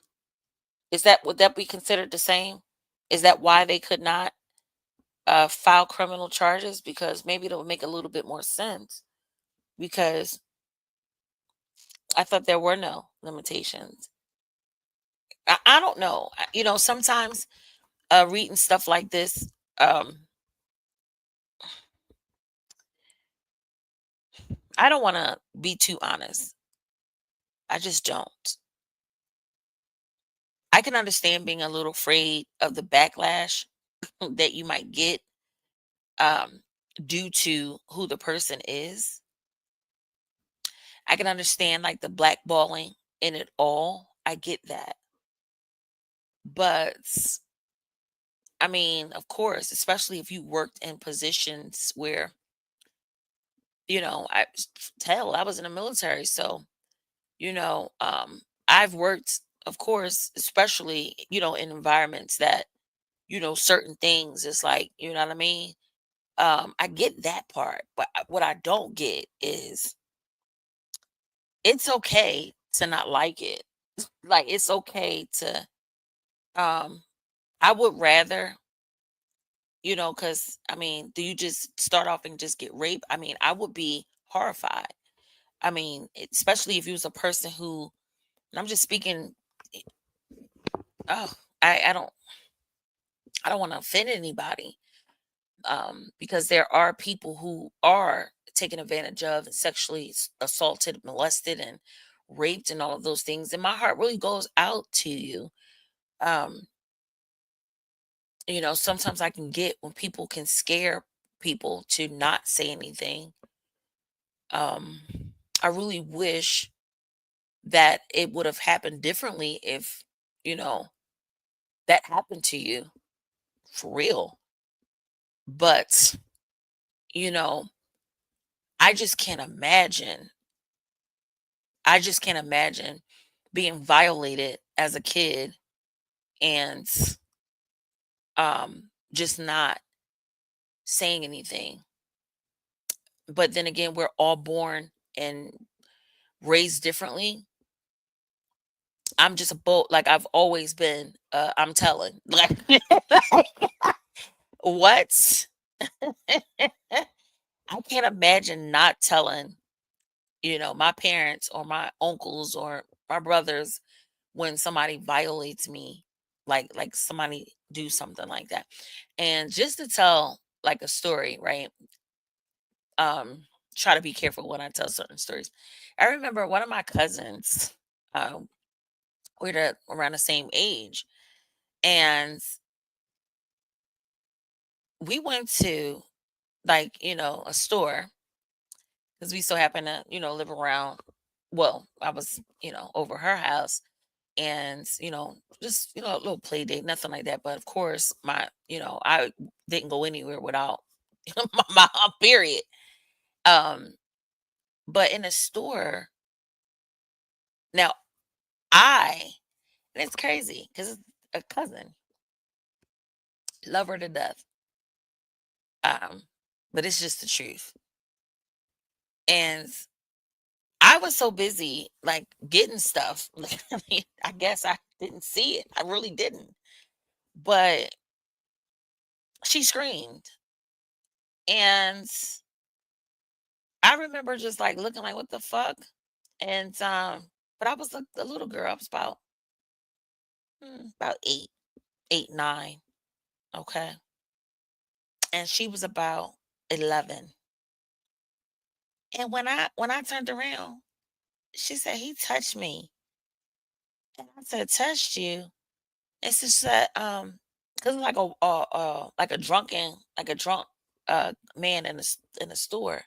Would that be considered the same? Is that why they could not file criminal charges? Because maybe it'll make a little bit more sense. Because I thought there were no limitations. I don't know. Sometimes reading stuff like this, I don't want to be too honest. I just don't. I can understand being a little afraid of the backlash that you might get um, due to who the person is. I can understand like the blackballing in it all. I get that. But I mean, of course, especially if you worked in positions where, I was in the military. So, I've worked, of course, especially, in environments that, certain things is like, you know what I mean? I get that part, but what I don't get is it's okay to not like it. Like it's okay to um I would rather, because I mean, do you just start off and just get raped? I mean, I would be horrified. I mean, especially if you was a person who, and I'm just speaking, eh, oh, I I don't want to offend anybody, because there are people who are taken advantage of and sexually assaulted, molested, and raped, and all of those things. And my heart really goes out to you. Um, Sometimes I can get when people can scare people to not say anything. Um, I really wish that it would have happened differently if, you know, that happened to you for real. But, you know, I just can't imagine. I just can't imagine being violated as a kid and just not saying anything. But then again, we're all born and raised differently. I'm just a bold, like I've always been. I'm telling, like, what? I can't imagine not telling, my parents or my uncles or my brothers when somebody violates me, like somebody do something like that. And just to tell like a story, right? Um, Try to be careful when I tell certain stories. I remember one of my cousins, um, around the same age, and we went to like, a store because we so happen to, live around. Well, I was, over her house, and just a little play date, nothing like that. But of course, I didn't go anywhere without my mom, period. Um, but in a store now, I and it's crazy because it's a cousin, love her to death. Um, but it's just the truth. And I was so busy like getting stuff. I mean, I guess I didn't see it. I really didn't. But she screamed. And I remember just like looking like, what the fuck? And but I was a little girl. I was about 8, 9. Okay. And she was about 11. And when I turned around, she said, he touched me. And I said, touched you? And she said, because like a drunk man in a store.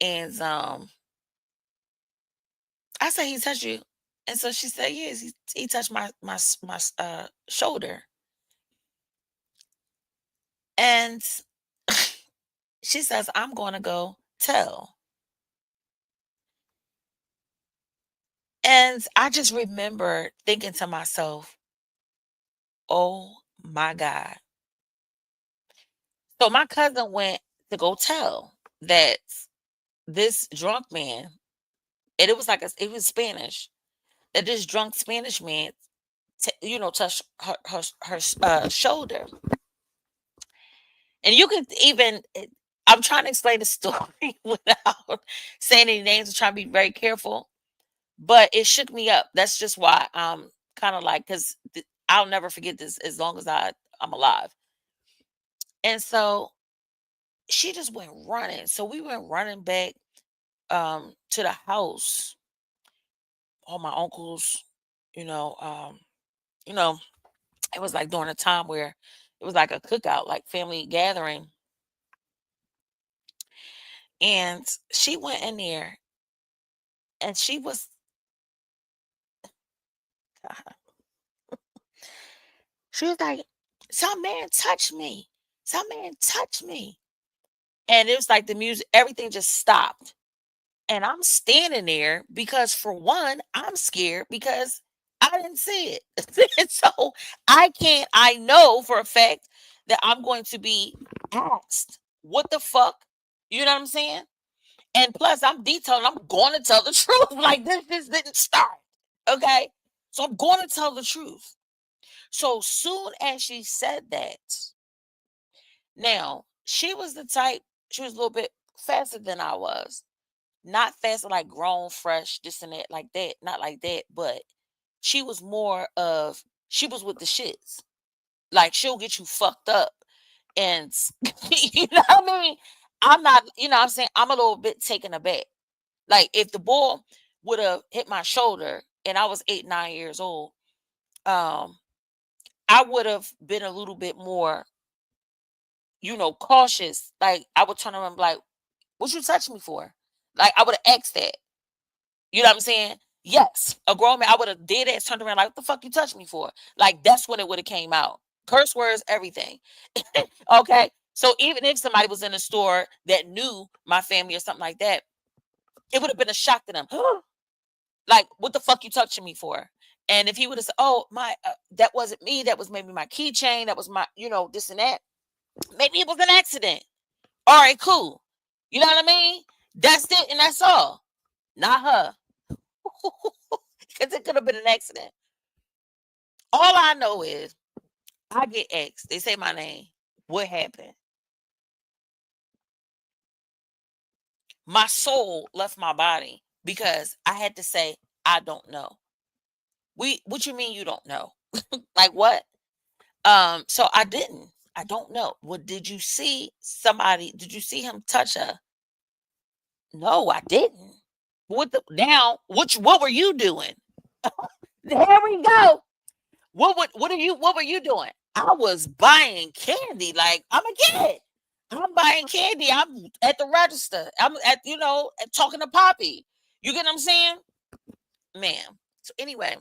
And I said, he touched you. And so she said, yes, he touched my shoulder. And she says, I'm going to go tell. And I just remember thinking to myself, oh my God. So my cousin went to go tell that this drunk man, and it was Spanish, that this drunk Spanish man, touched her shoulder. And you can even, I'm trying to explain the story without saying any names and trying to be very careful, but it shook me up. That's just why I'm kind of like, because I'll never forget this as long as I'm alive. And so she just went running. So we went running back to the house. All my uncles, you know, um, you know, it was like during a time where it was like a cookout, like family gathering. And she went in there and she was like, some man touched me. Some man touched me. And it was like the music, everything just stopped. And I'm standing there because, for one, I'm scared because I didn't see it. And so I know for a fact that I'm going to be asked, what the fuck? You know what I'm saying? And plus, I'm detailing, I'm going to tell the truth. Like, this just didn't start. Okay. So I'm going to tell the truth. So soon as she said that, now she was the type, she was a little bit faster than I was. Not faster like grown, fresh, this and that, like that. Not like that, but she was more of, she was with the shits. Like she'll get you fucked up. And you know what I mean? I'm not, you know what I'm saying? I'm a little bit taken aback. Like if the ball would have hit my shoulder and I was 8, 9 years old, um, I would have been a little bit more, cautious. Like I would turn around and be like, what you touch me for? Like I would have asked that. You know what I'm saying? Yes. A grown man, I would have dead ass turned around like, what the fuck you touch me for? Like that's when it would have came out. Curse words, everything. Okay. So even if somebody was in a store that knew my family or something like that, it would have been a shock to them. Like, what the fuck you touching me for? And if he would have said, "Oh, my, that wasn't me. That was maybe my keychain. That was my, this and that. Maybe it was an accident. All right, cool. You know what I mean? That's it, and that's all. Not her, because it could have been an accident. All I know is I get asked. They say my name. What happened? My soul left my body because I had to say I don't know. What you mean you don't know? Like what? So I didn't. I don't know. What did you see somebody? Did you see him touch her? No, I didn't. What were you doing? There we go. What were you doing? I was buying candy. Like I'm a kid. I'm buying candy. I'm at the register. I'm at, talking to Poppy. You get what I'm saying? Ma'am. So anyway,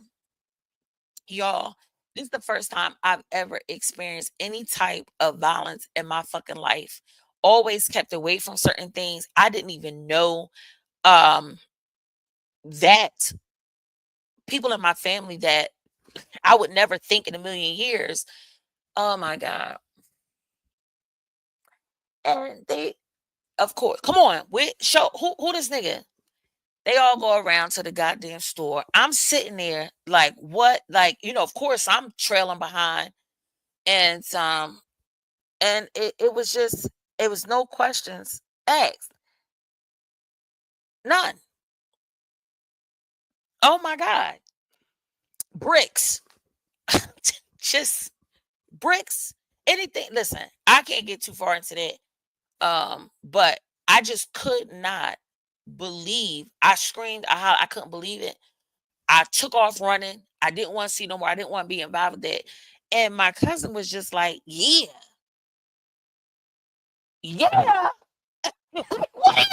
y'all, this is the first time I've ever experienced any type of violence in my fucking life. Always kept away from certain things. I didn't even know um that people in my family that I would never think in a million years. Oh my God. And they, of course, come on, show who this nigga. They all go around to the goddamn store. I'm sitting there like, what? Like, of course I'm trailing behind. And it was just, it was no questions asked. None. Oh my God. Bricks. Just bricks. Anything. Listen, I can't get too far into that. But I just could not believe. I screamed, I couldn't believe it. I took off running. I didn't want to see no more. I didn't want to be involved with that. And my cousin was just like, yeah, yeah. What is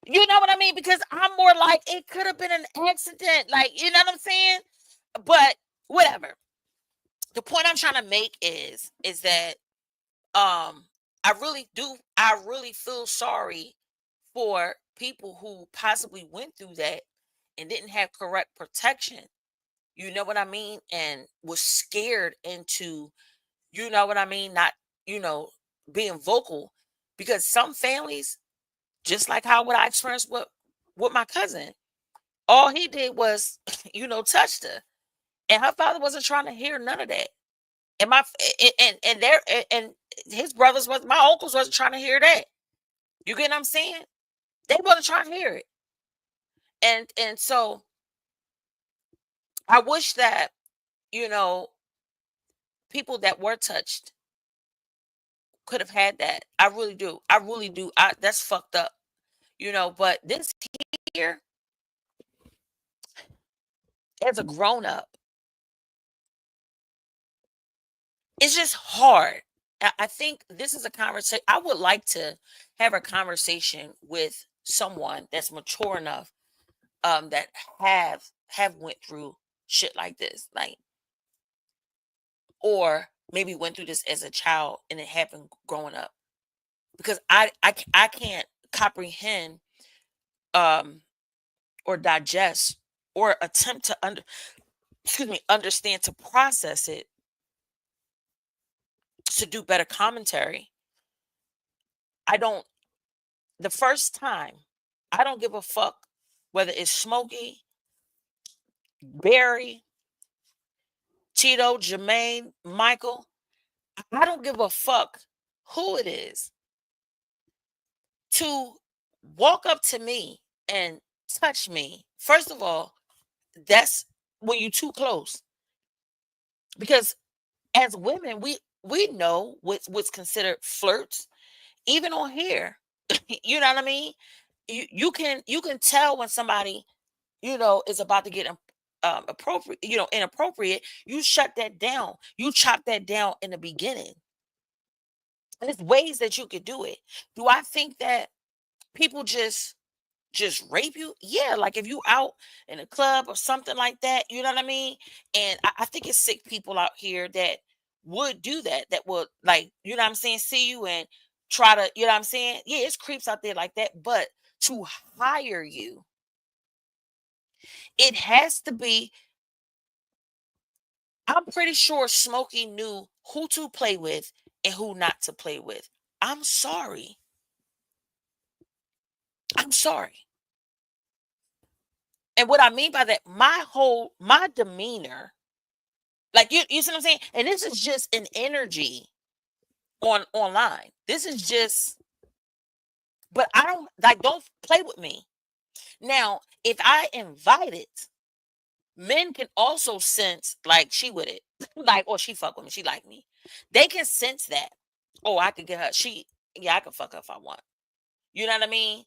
you know what I mean? Because I'm more like, it could have been an accident. Like, you know what I'm saying? But whatever. The point I'm trying to make is that um I really feel sorry for people who possibly went through that and didn't have correct protection. You know what I mean? And was scared into, you know what I mean, not, you know, being vocal. Because some families, just like how what I experienced with my cousin, all he did was, touched her. And her father wasn't trying to hear none of that. And and his brothers was my uncles wasn't trying to hear that. You get what I'm saying? They wasn't trying to hear it. And so I wish that, you know, people that were touched could have had that. I really do. I really do. That's fucked up. But this here, as a grown up, it's just hard. I think this is a conversation. I would like to have a conversation with someone that's mature enough, that have went through shit like this, like, or maybe went through this as a child and it happened growing up. Because I can't comprehend, um or digest, or attempt to understand, to process it, to do better commentary. I don't The first time, I don't give a fuck whether it's Smokey, Barry. Tito, Jermaine, Michael, I don't give a fuck who it is, to walk up to me and touch me. First of all, that's when you're too close. Because as women, we know what's considered flirts, even on here. You know what I mean? You can tell when somebody, is about to get appropriate, inappropriate. You shut that down. You chop that down in the beginning. There's ways that you could do it. Do I think that people just rape you? Yeah, like if you out in a club or something like that, you know what I mean? And I think it's sick people out here that would do that, that would, like, you know what I'm saying, see you and try to, you know what I'm saying? Yeah, it's creeps out there like that, but to hire you, it has to be. I'm pretty sure Smokey knew who to play with and who not to play with. I'm sorry. I'm sorry. And what I mean by that, my demeanor, like, you see what I'm saying? And this is just an energy online. This is just, but I don't, like, don't play with me. Now, if I invite it, men can also sense, like, she with it. Like, or she fuck with me, she like me. They can sense that. Oh, I could get her. Yeah, I could fuck her if I want. You know what I mean?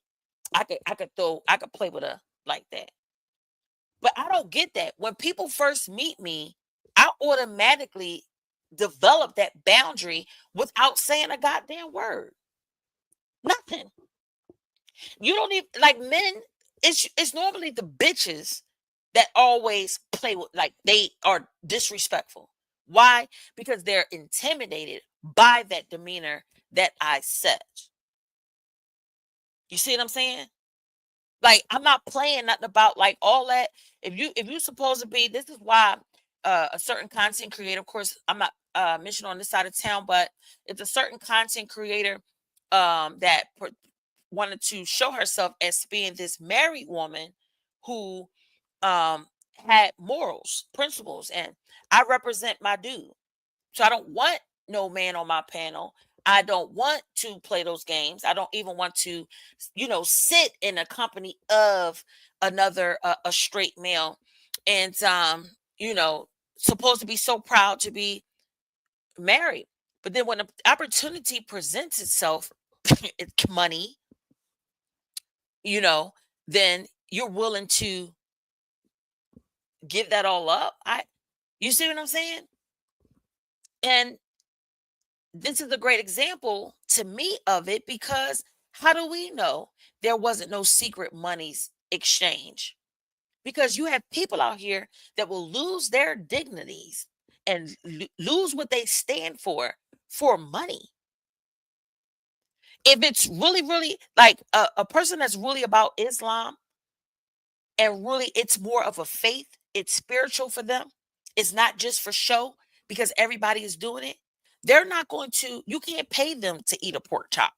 I could play with her like that. But I don't get that. When people first meet me, I automatically develop that boundary without saying a goddamn word. Nothing. You don't even, like, men. It's normally the bitches that always play with, like, they are disrespectful. Why? Because they're intimidated by that demeanor that I set. You see what I'm saying? Like, I'm not playing nothing about, like, all that. If you supposed to be, this is why a certain content creator, of course, I'm not mentioned on this side of town, but it's a certain content creator that wanted to show herself as being this married woman who had morals, principles, and I represent my dude. So I don't want no man on my panel. I don't want to play those games. I don't even want to, sit in a company of another a straight male, and you know, supposed to be so proud to be married. But then when the opportunity presents itself, it's money, you know, then you're willing to give that all up. You see what I'm saying? And this is a great example to me of it, because how do we know there wasn't no secret monies exchange? Because you have people out here that will lose their dignities and lose what they stand for money. If it's really, really like a person that's really about Islam, and really it's more of a faith, it's spiritual for them, it's not just for show because everybody is doing it, they're not going to, you can't pay them to eat a pork chop.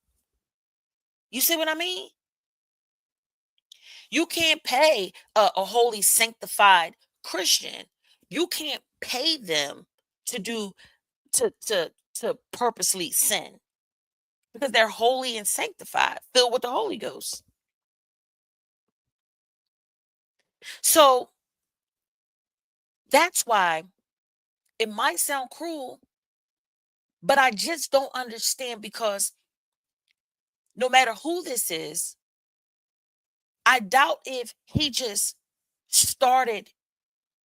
You see what I mean? You can't pay a holy sanctified Christian, you can't pay them to do, to purposely sin, because they're holy and sanctified, filled with the Holy Ghost. So that's why it might sound cruel, but I just don't understand, because no matter who this is, I doubt if he just started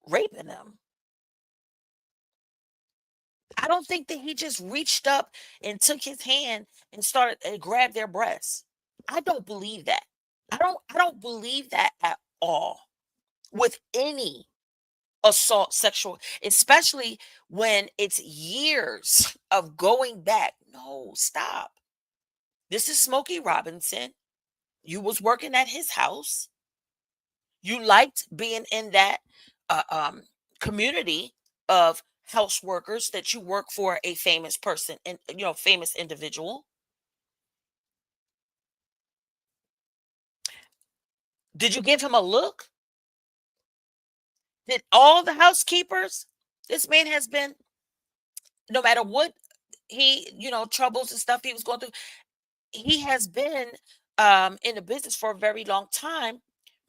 raping them. I don't think that he just reached up and took his hand and started and grabbed their breasts. I don't believe that. I don't believe that at all with any assault sexual, especially when it's years of going back. No, stop. This is Smokey Robinson. You was working at his house. You liked being in that uh, um, community of house workers, that you work for a famous person and, famous individual. Did you give him a look? Did all the housekeepers This man has been, no matter what troubles and stuff he was going through, he has been in the business for a very long time.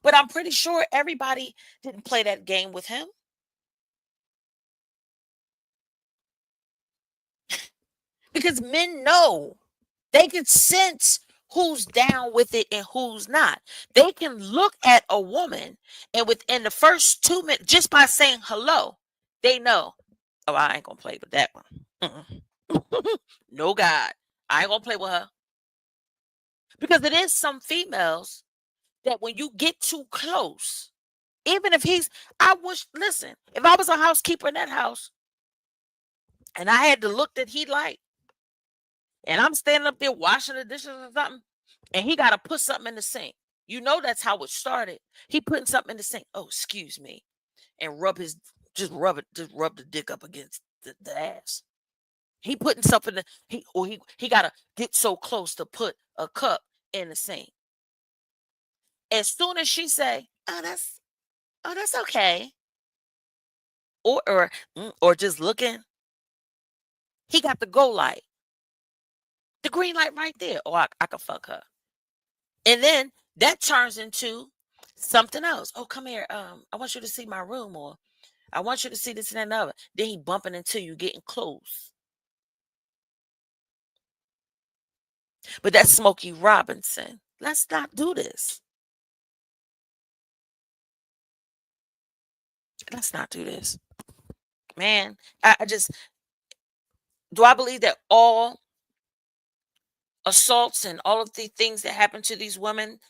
But I'm pretty sure everybody didn't play that game with him, because men know, they can sense who's down with it and who's not. They can look at a woman, and within the first 2 minutes, just by saying hello, they know, oh, I ain't gonna play with that one. No, God, I ain't gonna play with her. Because it is some females that when you get too close, even if I wish, listen, if I was a housekeeper in that house and I had the look that he liked, and I'm standing up there washing the dishes or something, and he got to put something in the sink. That's how it started. He putting something in the sink. Oh, excuse me, and just rub the dick up against the ass. He putting something. He got to get so close to put a cup in the sink. As soon as she say, "Oh, that's okay," or just looking, he got the go light, the green light right there. Oh, I could fuck her. And then that turns into something else. Oh, come here. I want you to see my room, or I want you to see this and another. Then he bumping into you, getting close. But that's Smokey Robinson. Let's not do this. Let's not do this. Man, I just, do I believe that all assaults and all of the things that happen to these women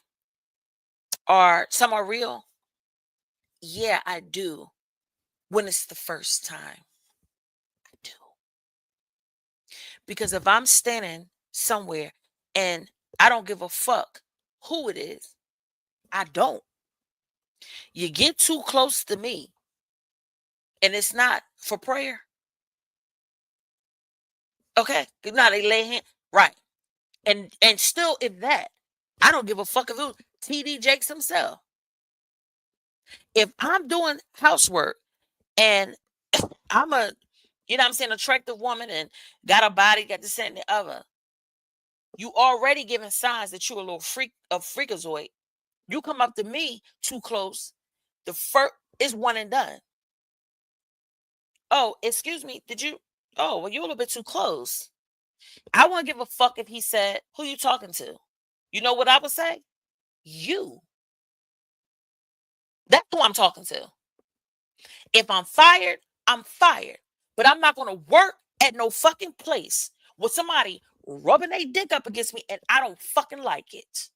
some are real? Yeah, I do. When it's the first time, I do. Because if I'm standing somewhere and I don't give a fuck who it is, I don't. You get too close to me and it's not for prayer. Okay. Now they lay hand. Right. And still, if that, I don't give a fuck if it was TD Jakes himself. If I'm doing housework and I'm a, I'm saying, attractive woman and got a body, got this and the other, you already giving signs that you're a little freakazoid. You come up to me too close, the first is one and done. Oh, excuse me, did you? Oh, well, you're a little bit too close. I wouldn't give a fuck if he said, who you talking to? You know what I would say? You. That's who I'm talking to. If I'm fired, I'm fired. But I'm not going to work at no fucking place with somebody rubbing their dick up against me and I don't fucking like it.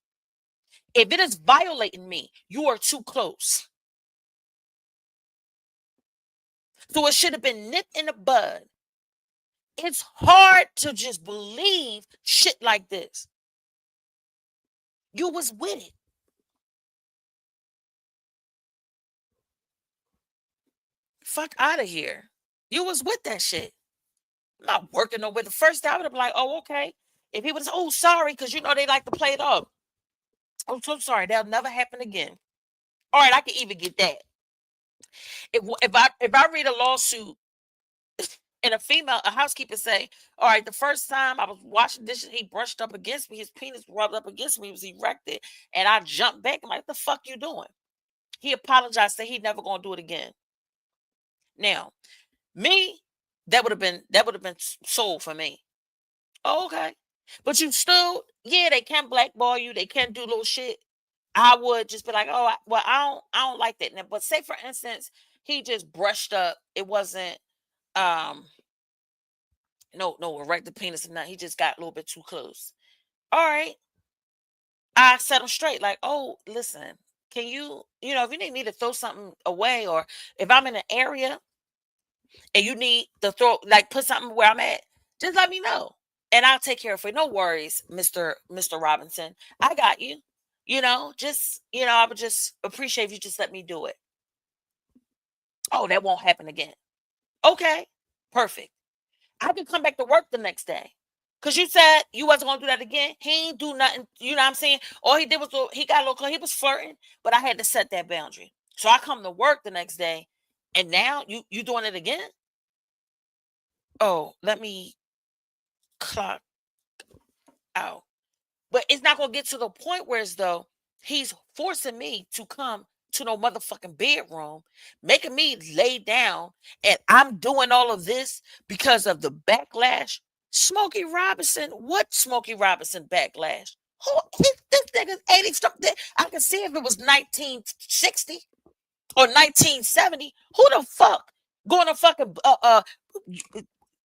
If it is violating me, you are too close. So it should have been nipped in the bud. It's hard to just believe shit like this. You was with it. Fuck out of here. You was with that shit. I'm not working nowhere. The first time I would have been like, oh, okay. If he was, oh, sorry, because they like to play it up. I'm so sorry. That'll never happen again. All right, I can even get that. If I read a lawsuit and a housekeeper say, all right, the first time I was washing dishes, he brushed up against me, his penis rubbed up against me, he was erected, and I jumped back. I'm like, what the fuck you doing? He apologized, said he never gonna do it again. Now, me, that would have been sold for me. Oh, okay. But you still, yeah, they can blackball you, they can do little shit. I would just be like, oh, I don't like that. Now, but say for instance, he just brushed up. It wasn't no erect the penis or nothing. He just got a little bit too close. All right. I set him straight, like, oh, listen, can if you need to throw something away, or if I'm in an area and you need to put something where I'm at, just let me know. And I'll take care of it. No worries, Mr. Robinson. I got you. I would just appreciate if you just let me do it. Oh, that won't happen again. Okay, perfect. I can come back to work the next day. Cause you said you wasn't gonna do that again. He ain't do nothing. You know what I'm saying? All he did was he got a little close. He was flirting, but I had to set that boundary. So I come to work the next day, and now you doing it again. Oh, let me clock out. But it's not gonna get to the point where as though he's forcing me to come to no motherfucking bedroom, making me lay down, and I'm doing all of this because of the backlash. Smokey Robinson, what Smokey Robinson backlash? Who this nigga's 80 something? I can see if it was 1960 or 1970. Who the fuck going to fucking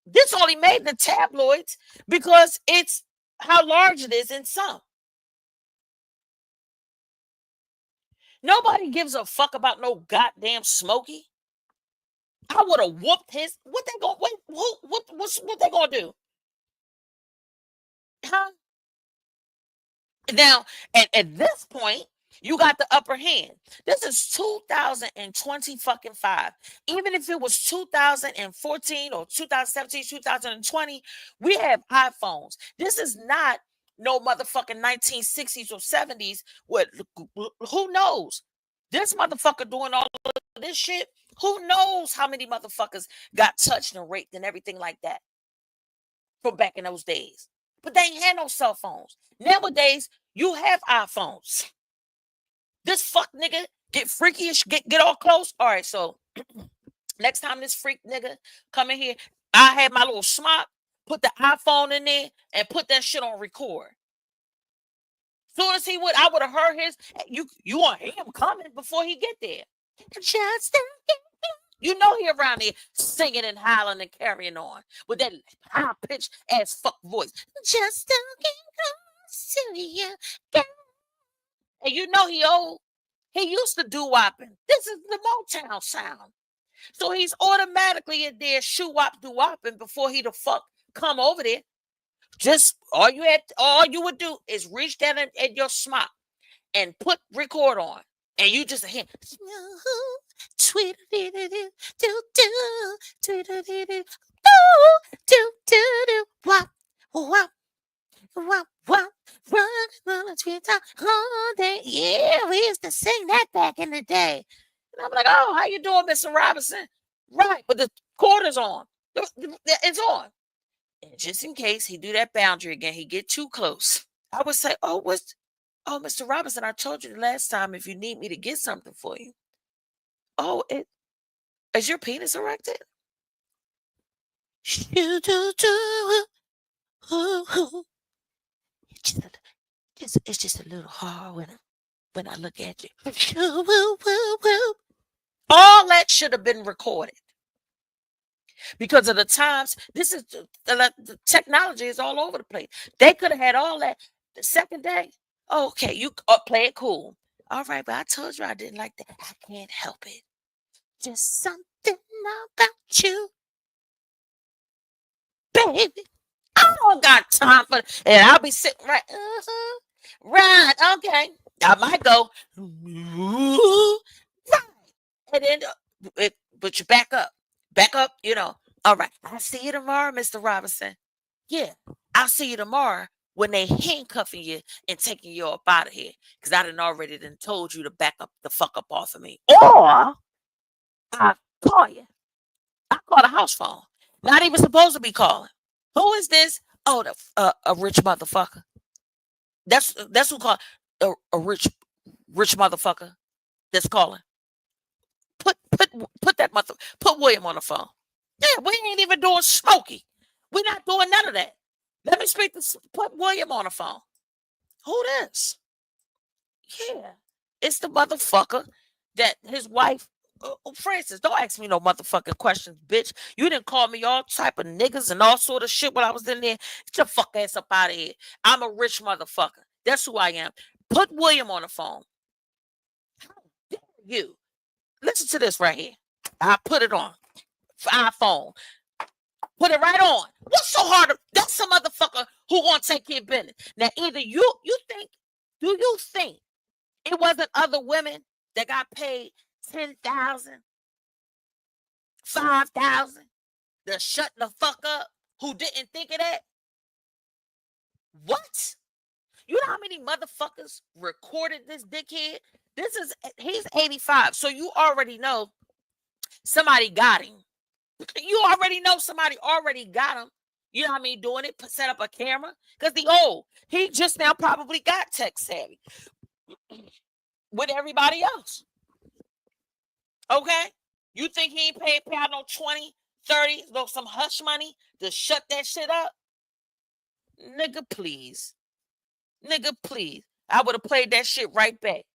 this only made the tabloids because it's how large it is in some. Nobody gives a fuck about no goddamn Smokey. I would have whooped his. What they gonna wait? What they gonna do? Huh? Now, at this point, you got the upper hand. This is 2020 fucking five. Even if it was 2014 or 2017, 2020, we have iPhones. This is not no motherfucking 1960s or 70s. What? Who knows? This motherfucker doing all of this shit. Who knows how many motherfuckers got touched and raped and everything like that from back in those days? But they ain't had no cell phones. Nowadays, you have iPhones. This fuck nigga get freakyish, get all close. All right, so next time this freak nigga come in here, I had my little smock, put the iPhone in there, and put that shit on record. Soon as he would, I would have heard his. You want him coming before he get there. Just you know he around there singing and hollering and carrying on with that high pitched ass fuck voice. Just looking close to you, girl. And you know he old. He used to do wopping. This is the Motown sound. So he's automatically in there shoe wop do wopping before he the fuck come over there. Just all you would do is reach down at your smock and put record on. And you just hear tweet all day. Yeah, we used to sing that back in the day. And I'm like, oh, how you doing, Mr. Robinson? Right, but the quarter's on. It's on. And just in case he do that boundary again, he get too close. I would say, oh, Mr. Robinson, I told you the last time if you need me to get something for you. Oh, is your penis erected? It's just a little hard when I look at you. All that should have been recorded because of the times. This is the technology is all over the place. They could have had all that the second day. Oh, okay, you play it cool. All right, but I told you I didn't like that. I can't help it. Just something about you, baby. I don't got time for it. And I'll be sitting right. Right, okay. I might go. Right. And then but you back up. Back up, All right. I'll see you tomorrow, Mr. Robinson. Yeah. I'll see you tomorrow when they handcuffing you and taking you up out of here. Because I already told you to back up the fuck up off of me. Or I call you. I call the house phone. Not even supposed to be calling. Who is this? Oh, a rich motherfucker. That's who called a rich motherfucker that's calling. Put that put William on the phone. Yeah, we ain't even doing Smokey. We're not doing none of that. Let me put William on the phone. Who this? Yeah, it's the motherfucker that his wife, Francis. Don't ask me no motherfucking questions, bitch. You didn't call me all type of niggas and all sort of shit when I was in there. Get your fuck ass up out of here. I'm a rich motherfucker. That's who I am. Put William on the phone. How dare you? Listen to this right here. I put it on iPhone. Put it right on. What's so hard? That's some motherfucker who gonna take your business. Now, either do you think it wasn't other women that got paid 10,000, 5,000 to shut the fuck up who didn't think of that? What? You know how many motherfuckers recorded this dickhead? He's 85, so you already know somebody got him. You already know somebody already got him. You know what I mean? Doing it, set up a camera. Because the old, he just now probably got tech savvy with everybody else. Okay? You think he ain't pay out no 20, 30, no some hush money to shut that shit up? Nigga, please. Nigga, please. I would have played that shit right back.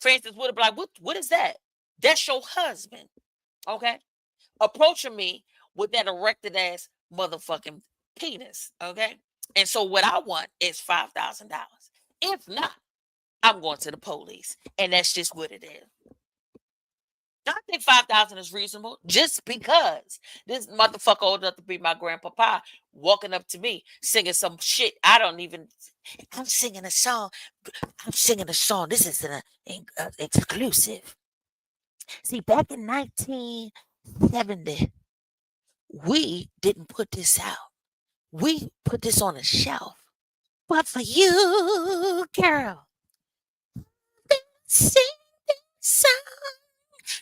Francis would have been like, what is that? That's your husband. Okay? Approaching me with that erected ass motherfucking penis. Okay? And so what I want is $5,000. If not, I'm going to the police. And that's just what it is. I think 5,000 is reasonable just because this motherfucker old enough to be my grandpapa walking up to me singing some shit. I don't even. I'm singing a song. I'm singing a song. This is an exclusive. See, back in 1970, we didn't put this out. We put this on a shelf. But for you, girl, sing this song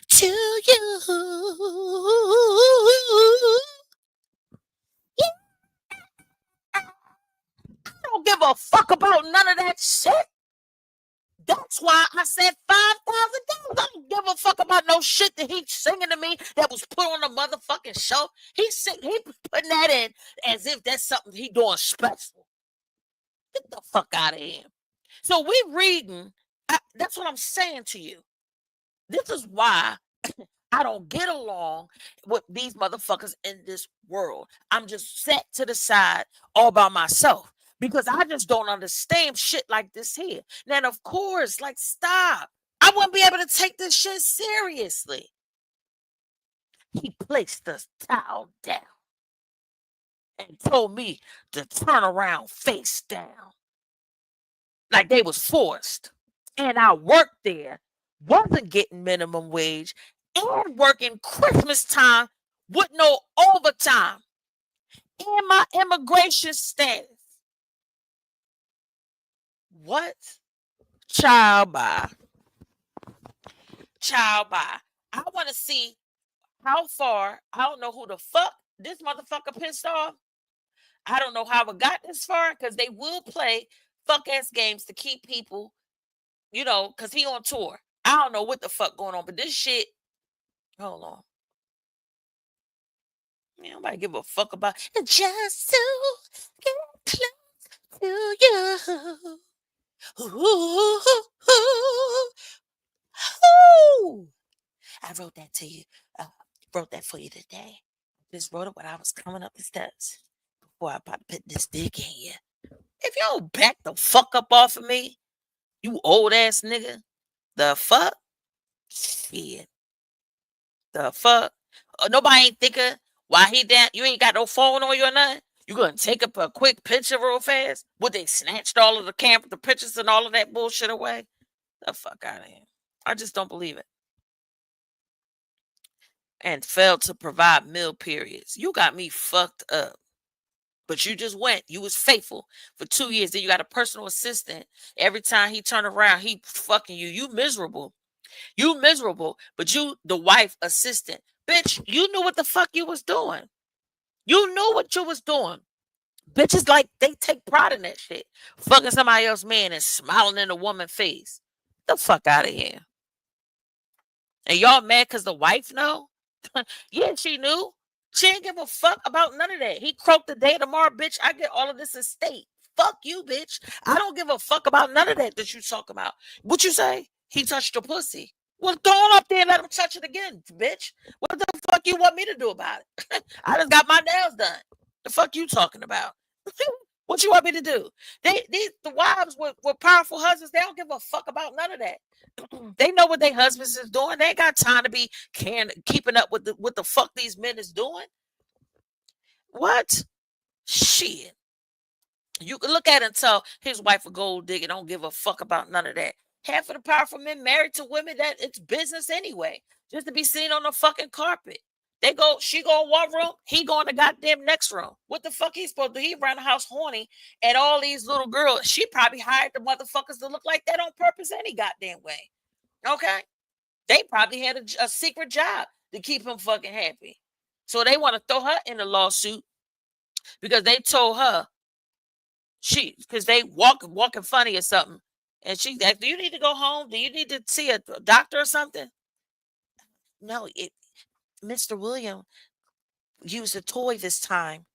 to you. Yeah. I don't give a fuck about none of that shit. That's why I said $5,000. I don't give a fuck about no shit that he's singing to me that was put on the motherfucking show. He putting that in as if that's something he doing special. Get the fuck out of here. So we reading. That's what I'm saying to you. This is why I don't get along with these motherfuckers in this world. I'm just set to the side all by myself because I just don't understand shit like this here. Now, of course, like, stop. I wouldn't be able to take this shit seriously. He placed the towel down and told me to turn around face down like they was forced. And I worked there, wasn't getting minimum wage, and working Christmas time with no overtime and my immigration status. What? Child bye. Child bye. I want to see how far. I don't know who the fuck this motherfucker pissed off. I don't know how it got this far because they will play fuck ass games to keep people, because he on tour. I don't know what the fuck going on, but this shit. Hold on. Man, nobody give a fuck about just to get close to you. Ooh, ooh, ooh. I wrote that to you. Wrote that for you today. Just wrote it when I was coming up the steps before I about to put this dick in you. If you don't back the fuck up off of me, you old ass nigga, the fuck? Shit. The fuck? Nobody ain't thinking why he down. You ain't got no phone on you or nothing. You gonna take up a quick picture real fast? Would they snatched all of the pictures and all of that bullshit away? The fuck out of here. I just don't believe it. And failed to provide meal periods. You got me fucked up. But you just went. You was faithful for 2 years. Then you got a personal assistant. Every time he turned around, he fucking you. You miserable. You miserable. But you, the wife assistant. Bitch, you knew what the fuck you was doing. You knew what you was doing. Bitches like they take pride in that shit. Fucking somebody else's man and smiling in a woman's face. The fuck out of here. And y'all mad because the wife know? Yeah, she knew. She ain't give a fuck about none of that. He croaked the day tomorrow, bitch. I get all of this estate. Fuck you, bitch. I don't give a fuck about none of that you talk about. What you say? He touched your pussy. Well, go on up there and let him touch it again, bitch. What the fuck you want me to do about it? I just got my nails done. The fuck you talking about? What you want me to do? The wives with powerful husbands, they don't give a fuck about none of that. They know what their husbands is doing. They ain't got time to be keeping up with the fuck these men is doing. What? Shit. You can look at it and tell his wife a gold digger, don't give a fuck about none of that. Half of the powerful men married to women that it's business anyway, just to be seen on the fucking carpet. She go in one room, he go in the goddamn next room. What the fuck he supposed to do? He around the house horny, and all these little girls, she probably hired the motherfuckers to look like that on purpose any goddamn way. Okay? They probably had a secret job to keep him fucking happy. So they want to throw her in the lawsuit because they told her because they walking funny or something. And she asked, "Do you need to go home? Do you need to see a doctor or something?" No, Mr. William used a toy this time,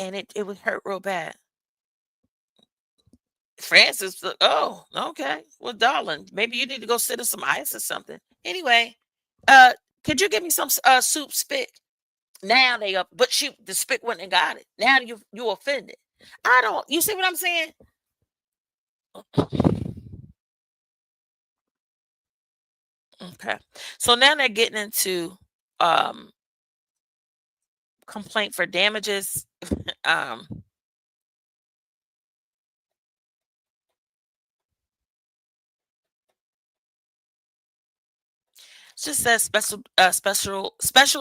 and it would hurt real bad. Francis, oh, okay. Well, darling, maybe you need to go sit in some ice or something. Anyway, uh, could you give me some soup spit? Now they up, but the spit went and got it. Now you offended. I don't. You see what I'm saying? Okay. So now they're getting into um complaint for damages. um just says special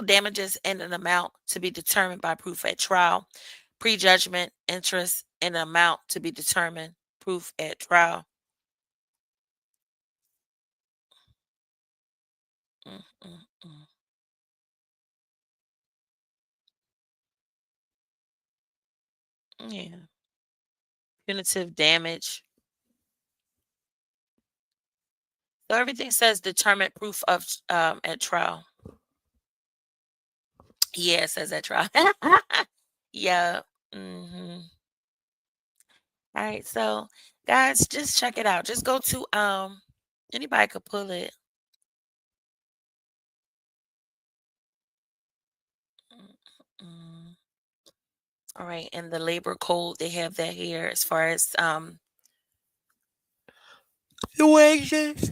damages and an amount to be determined by proof at trial. Prejudgment interest and amount to be determined proof at trial. Mm, mm, mm. Yeah. Punitive damage. So everything says determined proof of at trial. Yeah, it says at trial. Yeah. Hmm. All right. So guys, just check it out. Just go to anybody could pull it. Mm, all right. And the labor code, they have that here as far as the wages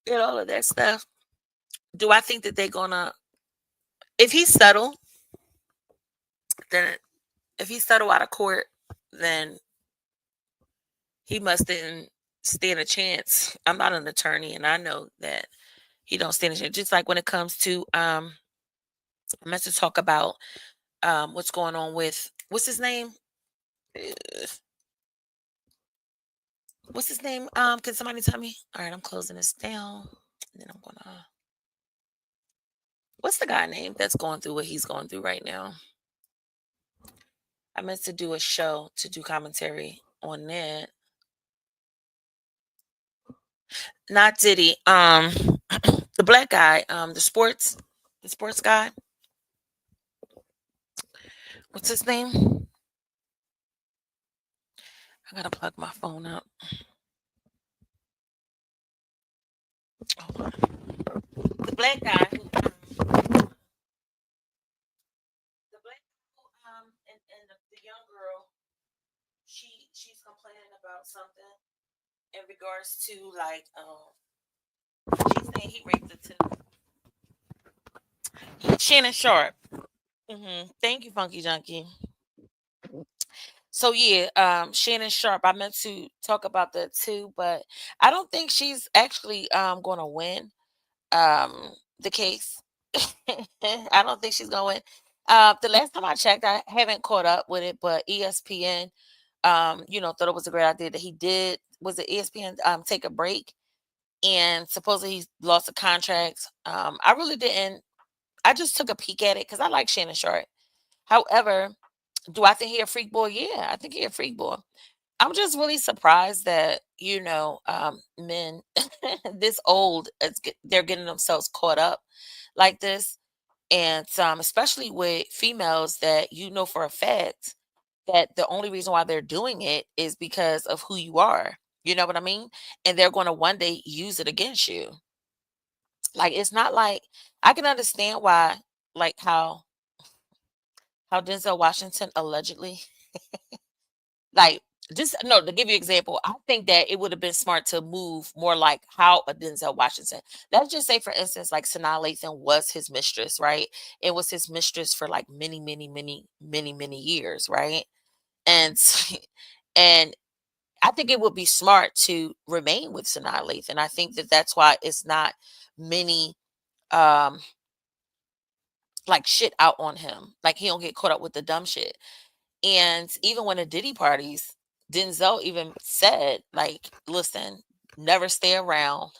and all of that stuff. Do I think that they're gonna if he settle, then if he settle out of court, then he must didn't stand a chance. I'm not an attorney, and I know that he don't stand a chance. Just like when it comes to I meant to talk about what's going on with what's his name? Uh, What's his name? Can somebody tell me? All right, I'm closing this down. And then I'm gonna what's the guy name that's going through what he's going through right now? I meant to do a show to do commentary on that. Not Diddy. The black guy, the sports guy. What's his name? I gotta plug my phone up. Hold on. The black guy the black who, and the young girl, she's complaining about something in regards to like she's saying he raped her too. Shannon Sharp. Thank you, Funky Junkie. So yeah, Shannon Sharp. I meant to talk about that too, but I don't think she's actually going to win the case. I don't think she's going. The last time I checked, I haven't caught up with it, but ESPN, thought it was a great idea that he did. Was it ESPN take a break and supposedly he lost a contract? I really didn't. I just took a peek at it because I like Shannon Sharp. However, do I think he a freak boy? Yeah, I think he a freak boy. I'm just really surprised that men this old they're getting themselves caught up like this, and especially with females that you know for a fact that the only reason why they're doing it is because of who you are. You know what I mean? And they're going to one day use it against you. Like it's not like I can understand why, like how Denzel Washington allegedly like just no to give you an example, I think that it would have been smart to move more like how a Denzel Washington. Let's just say, for instance, like Sanaa Lathan was his mistress, right? It was his mistress for like many, many, many, many, many years, right? And and I think it would be smart to remain with Sanaa Lathan. I think that that's why it's not many um like shit out on him. Like he don't get caught up with the dumb shit. And even when the Diddy parties, Denzel even said, like, listen, never stay around.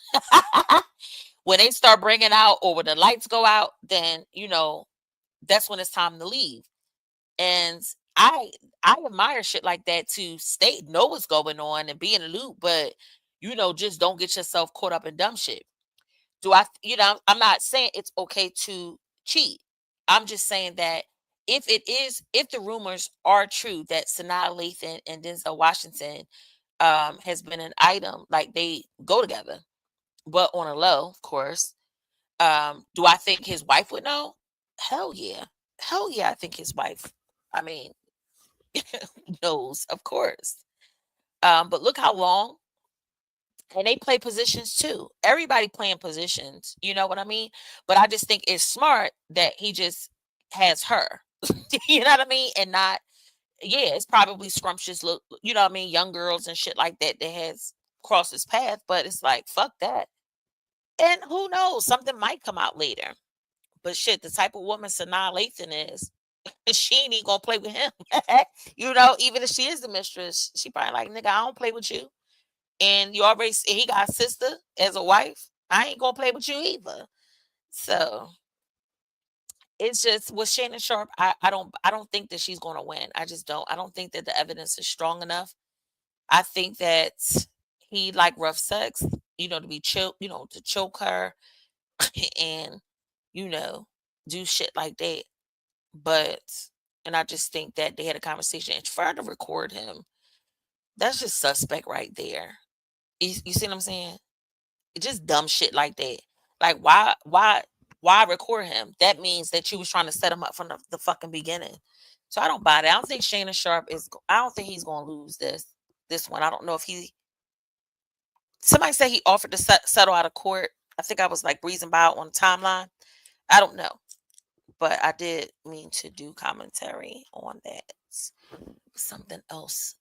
When they start bringing out or when the lights go out, then, that's when it's time to leave. And I I admire shit like that, to know what's going on and be in the loop, but just don't get yourself caught up in dumb shit. I'm not saying it's okay to cheat. I'm just saying that if the rumors are true that Sanaa Lathan and Denzel Washington has been an item, like they go together, but on a low, of course. Do I think his wife would know? Hell yeah. Hell yeah, I think his wife, I mean, knows, of course. But look how long, and they play positions too. Everybody playing positions, you know what I mean? But I just think it's smart that he just has her. You know what I mean? And not, yeah, it's probably scrumptious look, you know what I mean, young girls and shit like that that has crossed his path, but it's like fuck that. And who knows, something might come out later. But shit, the type of woman Sanaa Lathan is, she ain't even gonna play with him. Even if she is the mistress, she probably like, nigga, I don't play with you. And he got a sister as a wife. I ain't gonna play with you either. So it's just with Shannon Sharp, I don't think that she's gonna win. I just don't. I don't think that the evidence is strong enough. I think that he like rough sex, to be choke, to choke her and you know, do shit like that. But and I just think that they had a conversation, and for her to record him, that's just suspect right there. You see what I'm saying? It's just dumb shit like that. Like why record him? That means that you was trying to set him up from the fucking beginning. So I don't buy that. I don't think Shannon Sharp I don't think he's gonna lose this one. I don't know if somebody said he offered to settle out of court. I think I was like breezing by on the timeline. I don't know. But I did mean to do commentary on that. Something else.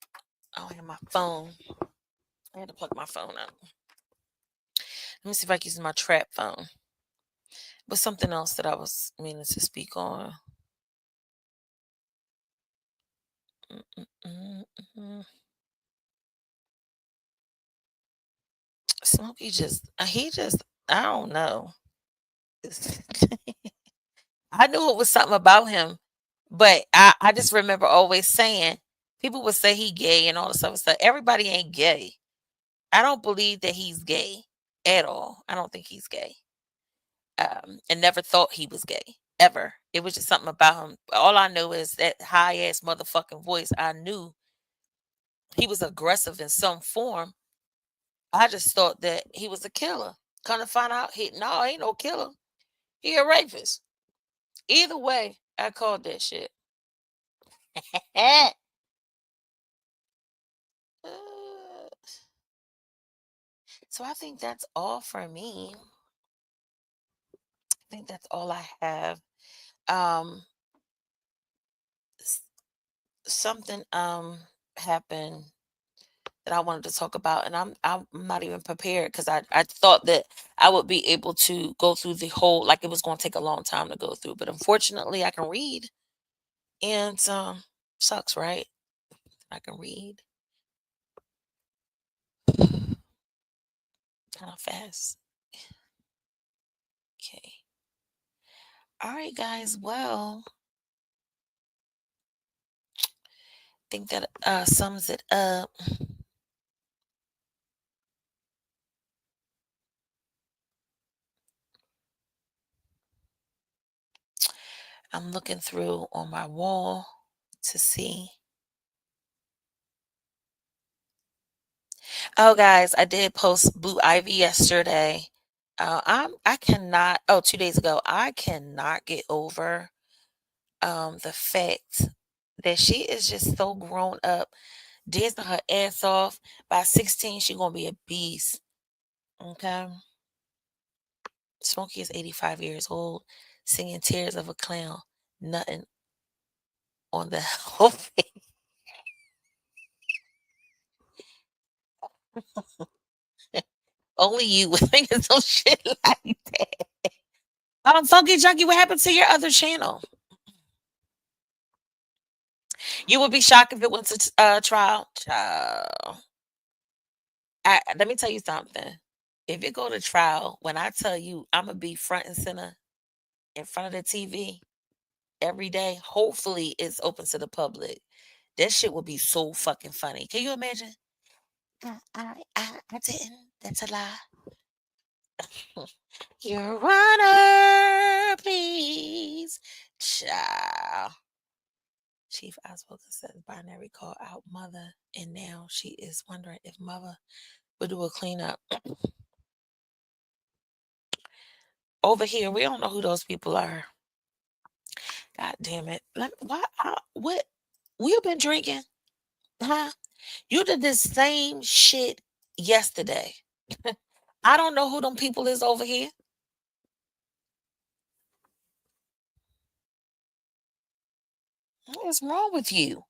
I don't have my phone. I had to plug my phone out. Let me see if I can use my trap phone. But something else that I was meaning to speak on. Mm-mm-mm-mm. Smokey I don't know. I knew it was something about him, but I just remember always saying, people would say he gay and all this other stuff. Everybody ain't gay. I don't believe that he's gay at all. I don't think he's gay. And never thought he was gay ever. It was just something about him. All I know is that high ass motherfucking voice. I knew he was aggressive in some form. I just thought that he was a killer. Come to find out, no, ain't no killer. He a rapist. Either way, I called that shit. Uh, so I think that's all for me. I think that's all I have. Um, s- Something happened that I wanted to talk about, and I'm not even prepared because I thought that I would be able to go through the whole, like it was going to take a long time to go through, but unfortunately I can read, and sucks, right? I can read kind of fast. Okay. All right, guys. Well, I think that sums it up. I'm looking through on my wall to see. Oh, guys, I did post Blue Ivy yesterday. I cannot. Oh, 2 days ago, I cannot get over the fact that she is just so grown up, dancing her ass off. By 16, she gonna be a beast. Okay. Smokey is 85 years old, singing Tears of a Clown. Nothing on the whole face. Only you would think of some shit like that. Funky Junkie, what happened to your other channel? You would be shocked if it went to trial. Child. Let me tell you something. If it go to trial, when I tell you I'm gonna be front and center in front of the TV, every day. Hopefully, it's open to the public. That shit would be so fucking funny. Can you imagine? I didn't. That's a lie. Your Honor, please. Child. Chief Outspoken says binary called out mother, and now she is wondering if mother would do a cleanup. Over here, we don't know who those people are. God damn it. Why? What? We've been drinking, huh? You did the same shit yesterday. I don't know who them people is over here. What is wrong with you?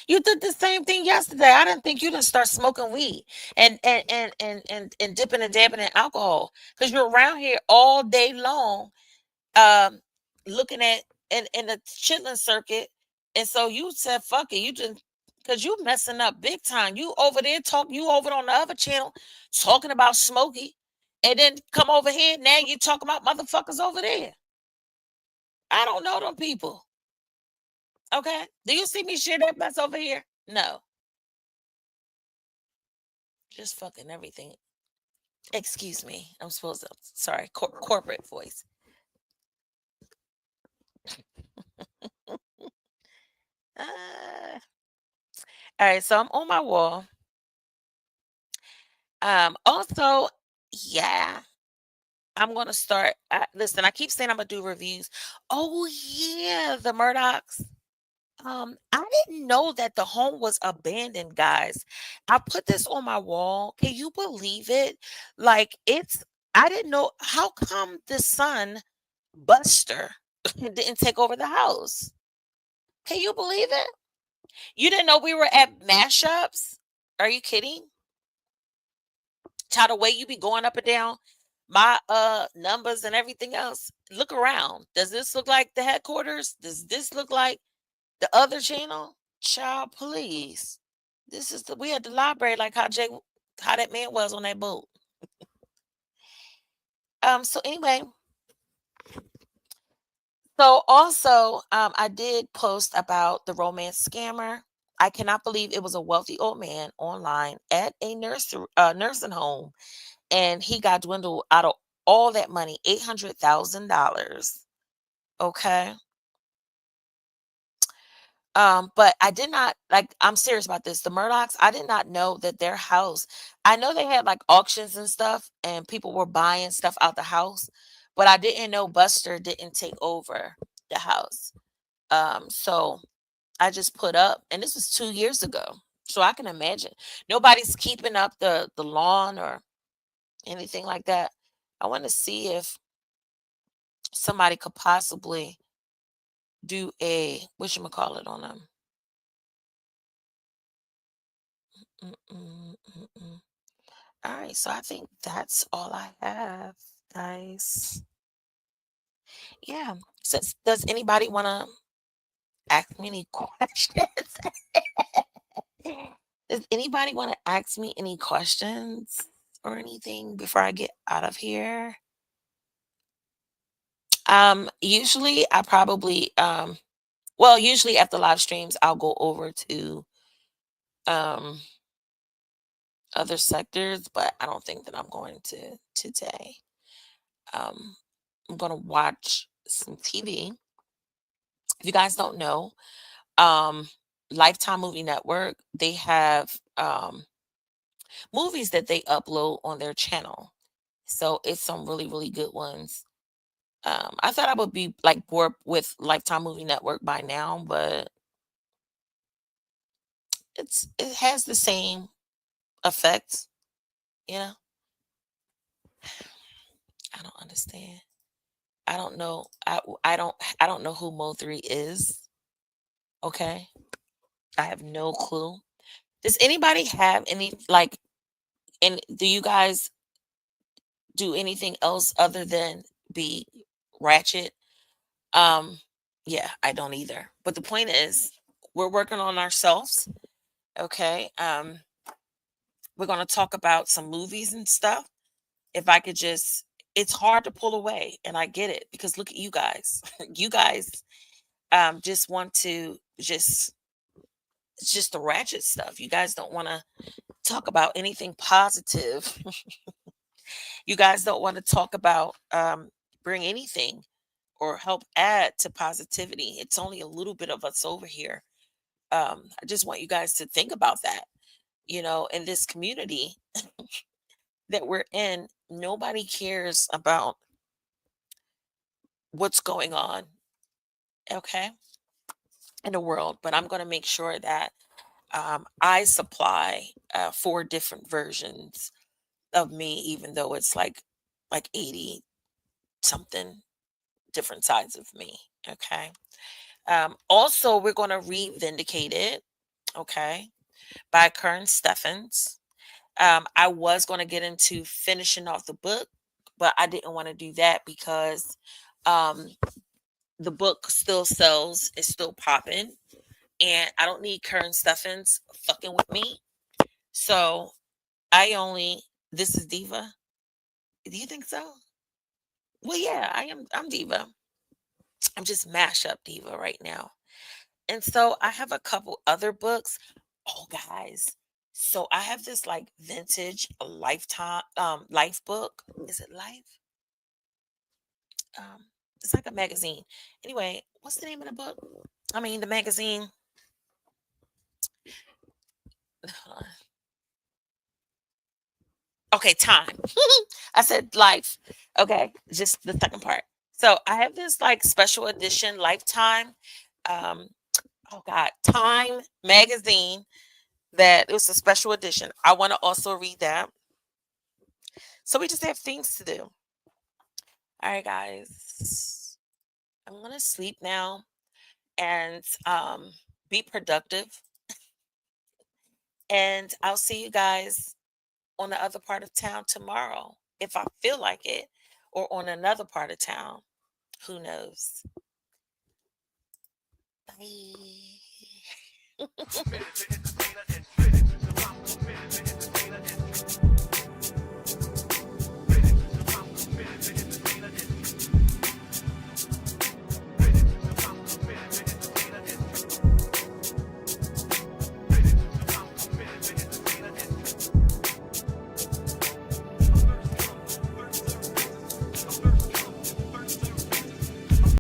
You did the same thing yesterday. I didn't think you didn't start smoking weed and dipping and dabbing in alcohol because you're around here all day long, um, looking at in the chitlin circuit, and so you said, "Fuck it," you just because you messing up big time. You over there talk, you over on the other channel talking about Smokey, and then come over here now you talking about motherfuckers over there. I don't know them people. Okay, do you see me share that mess over here? No, just fucking everything. Excuse me. I'm supposed to. Sorry, corporate voice. Uh, all right, so I'm on my wall. Also, yeah, I'm gonna start. Listen, I keep saying I'm gonna do reviews. Oh yeah, the Murdochs. I didn't know that the home was abandoned, guys. I put this on my wall. Can you believe it? Like it's. I didn't know. How come the son Buster didn't take over the house? Can you believe it? You didn't know we were at mashups? Are you kidding? Child, the way you be going up and down my numbers and everything else. Look around. Does this look like the headquarters? Does this look like the other channel? Child, please. This is the we at the library, like how that man was on that boat. So anyway, so also I did post about the romance scammer. I cannot believe it was a wealthy old man online at a nursing home, and he got dwindled out of all that money, $800,000. Okay. But I did not like I'm serious about this. The Murdochs, I did not know that their house, I know they had like auctions and stuff and people were buying stuff out the house, but I didn't know Buster didn't take over the house. So I just put up, and this was 2 years ago. So I can imagine nobody's keeping up the lawn or anything like that. I want to see if somebody could possibly do a whatchamacallit on them. Mm-mm. All right, so I think that's all I have, guys. Yeah. So, does anybody want to ask me any questions? Does anybody want to ask me any questions or anything before I get out of here? Usually I probably well, usually after live streams I'll go over to um other sectors, but I don't think that I'm going to today. Um I'm going to watch some TV. If you guys don't know, um Lifetime Movie Network, they have movies that they upload on their channel. So it's some really really good ones. I thought I would be like bored with Lifetime Movie Network by now, but it has the same effects, you know. I don't understand. I don't know. I don't know who Mo3 is. Okay. I have no clue. Does anybody have any like and do you guys do anything else other than be ratchet? Um yeah, I don't either. But the point is we're working on ourselves, okay? We're going to talk about some movies and stuff. If I could just it's hard to pull away, and I get it because look at you guys. You guys just want to just it's just the ratchet stuff. You guys don't want to talk about anything positive. You guys don't want to talk about bring anything or help add to positivity. It's only a little bit of us over here. I just want you guys to think about that. In this community that we're in, nobody cares about what's going on, okay, in the world. But I'm going to make sure that I supply 4 different versions of me, even though it's like 80 something different sides of me. Okay. Also, we're going to read Vindicated, okay, by Kern Steffens. I was going to get into finishing off the book, but I didn't want to do that because um, the book still sells, it's still popping, and I don't need Kern Steffens fucking with me. So this is Diva. Do you think so? Well, yeah, I'm Diva. I'm just mashup Diva right now. And so I have a couple other books. Oh, guys. So I have this like vintage lifetime life book. Is it Life? It's like a magazine. Anyway, what's the name of the book? I mean the magazine. Okay, Time. I said Life. Okay, just the second part. So I have this like special edition Lifetime. Um, oh God, Time magazine that it was a special edition. I want to also read that. So we just have things to do. All right, guys. I'm gonna sleep now and be productive. And I'll see you guys on the other part of town tomorrow if I feel like it, or on another part of town. Who knows? Bye.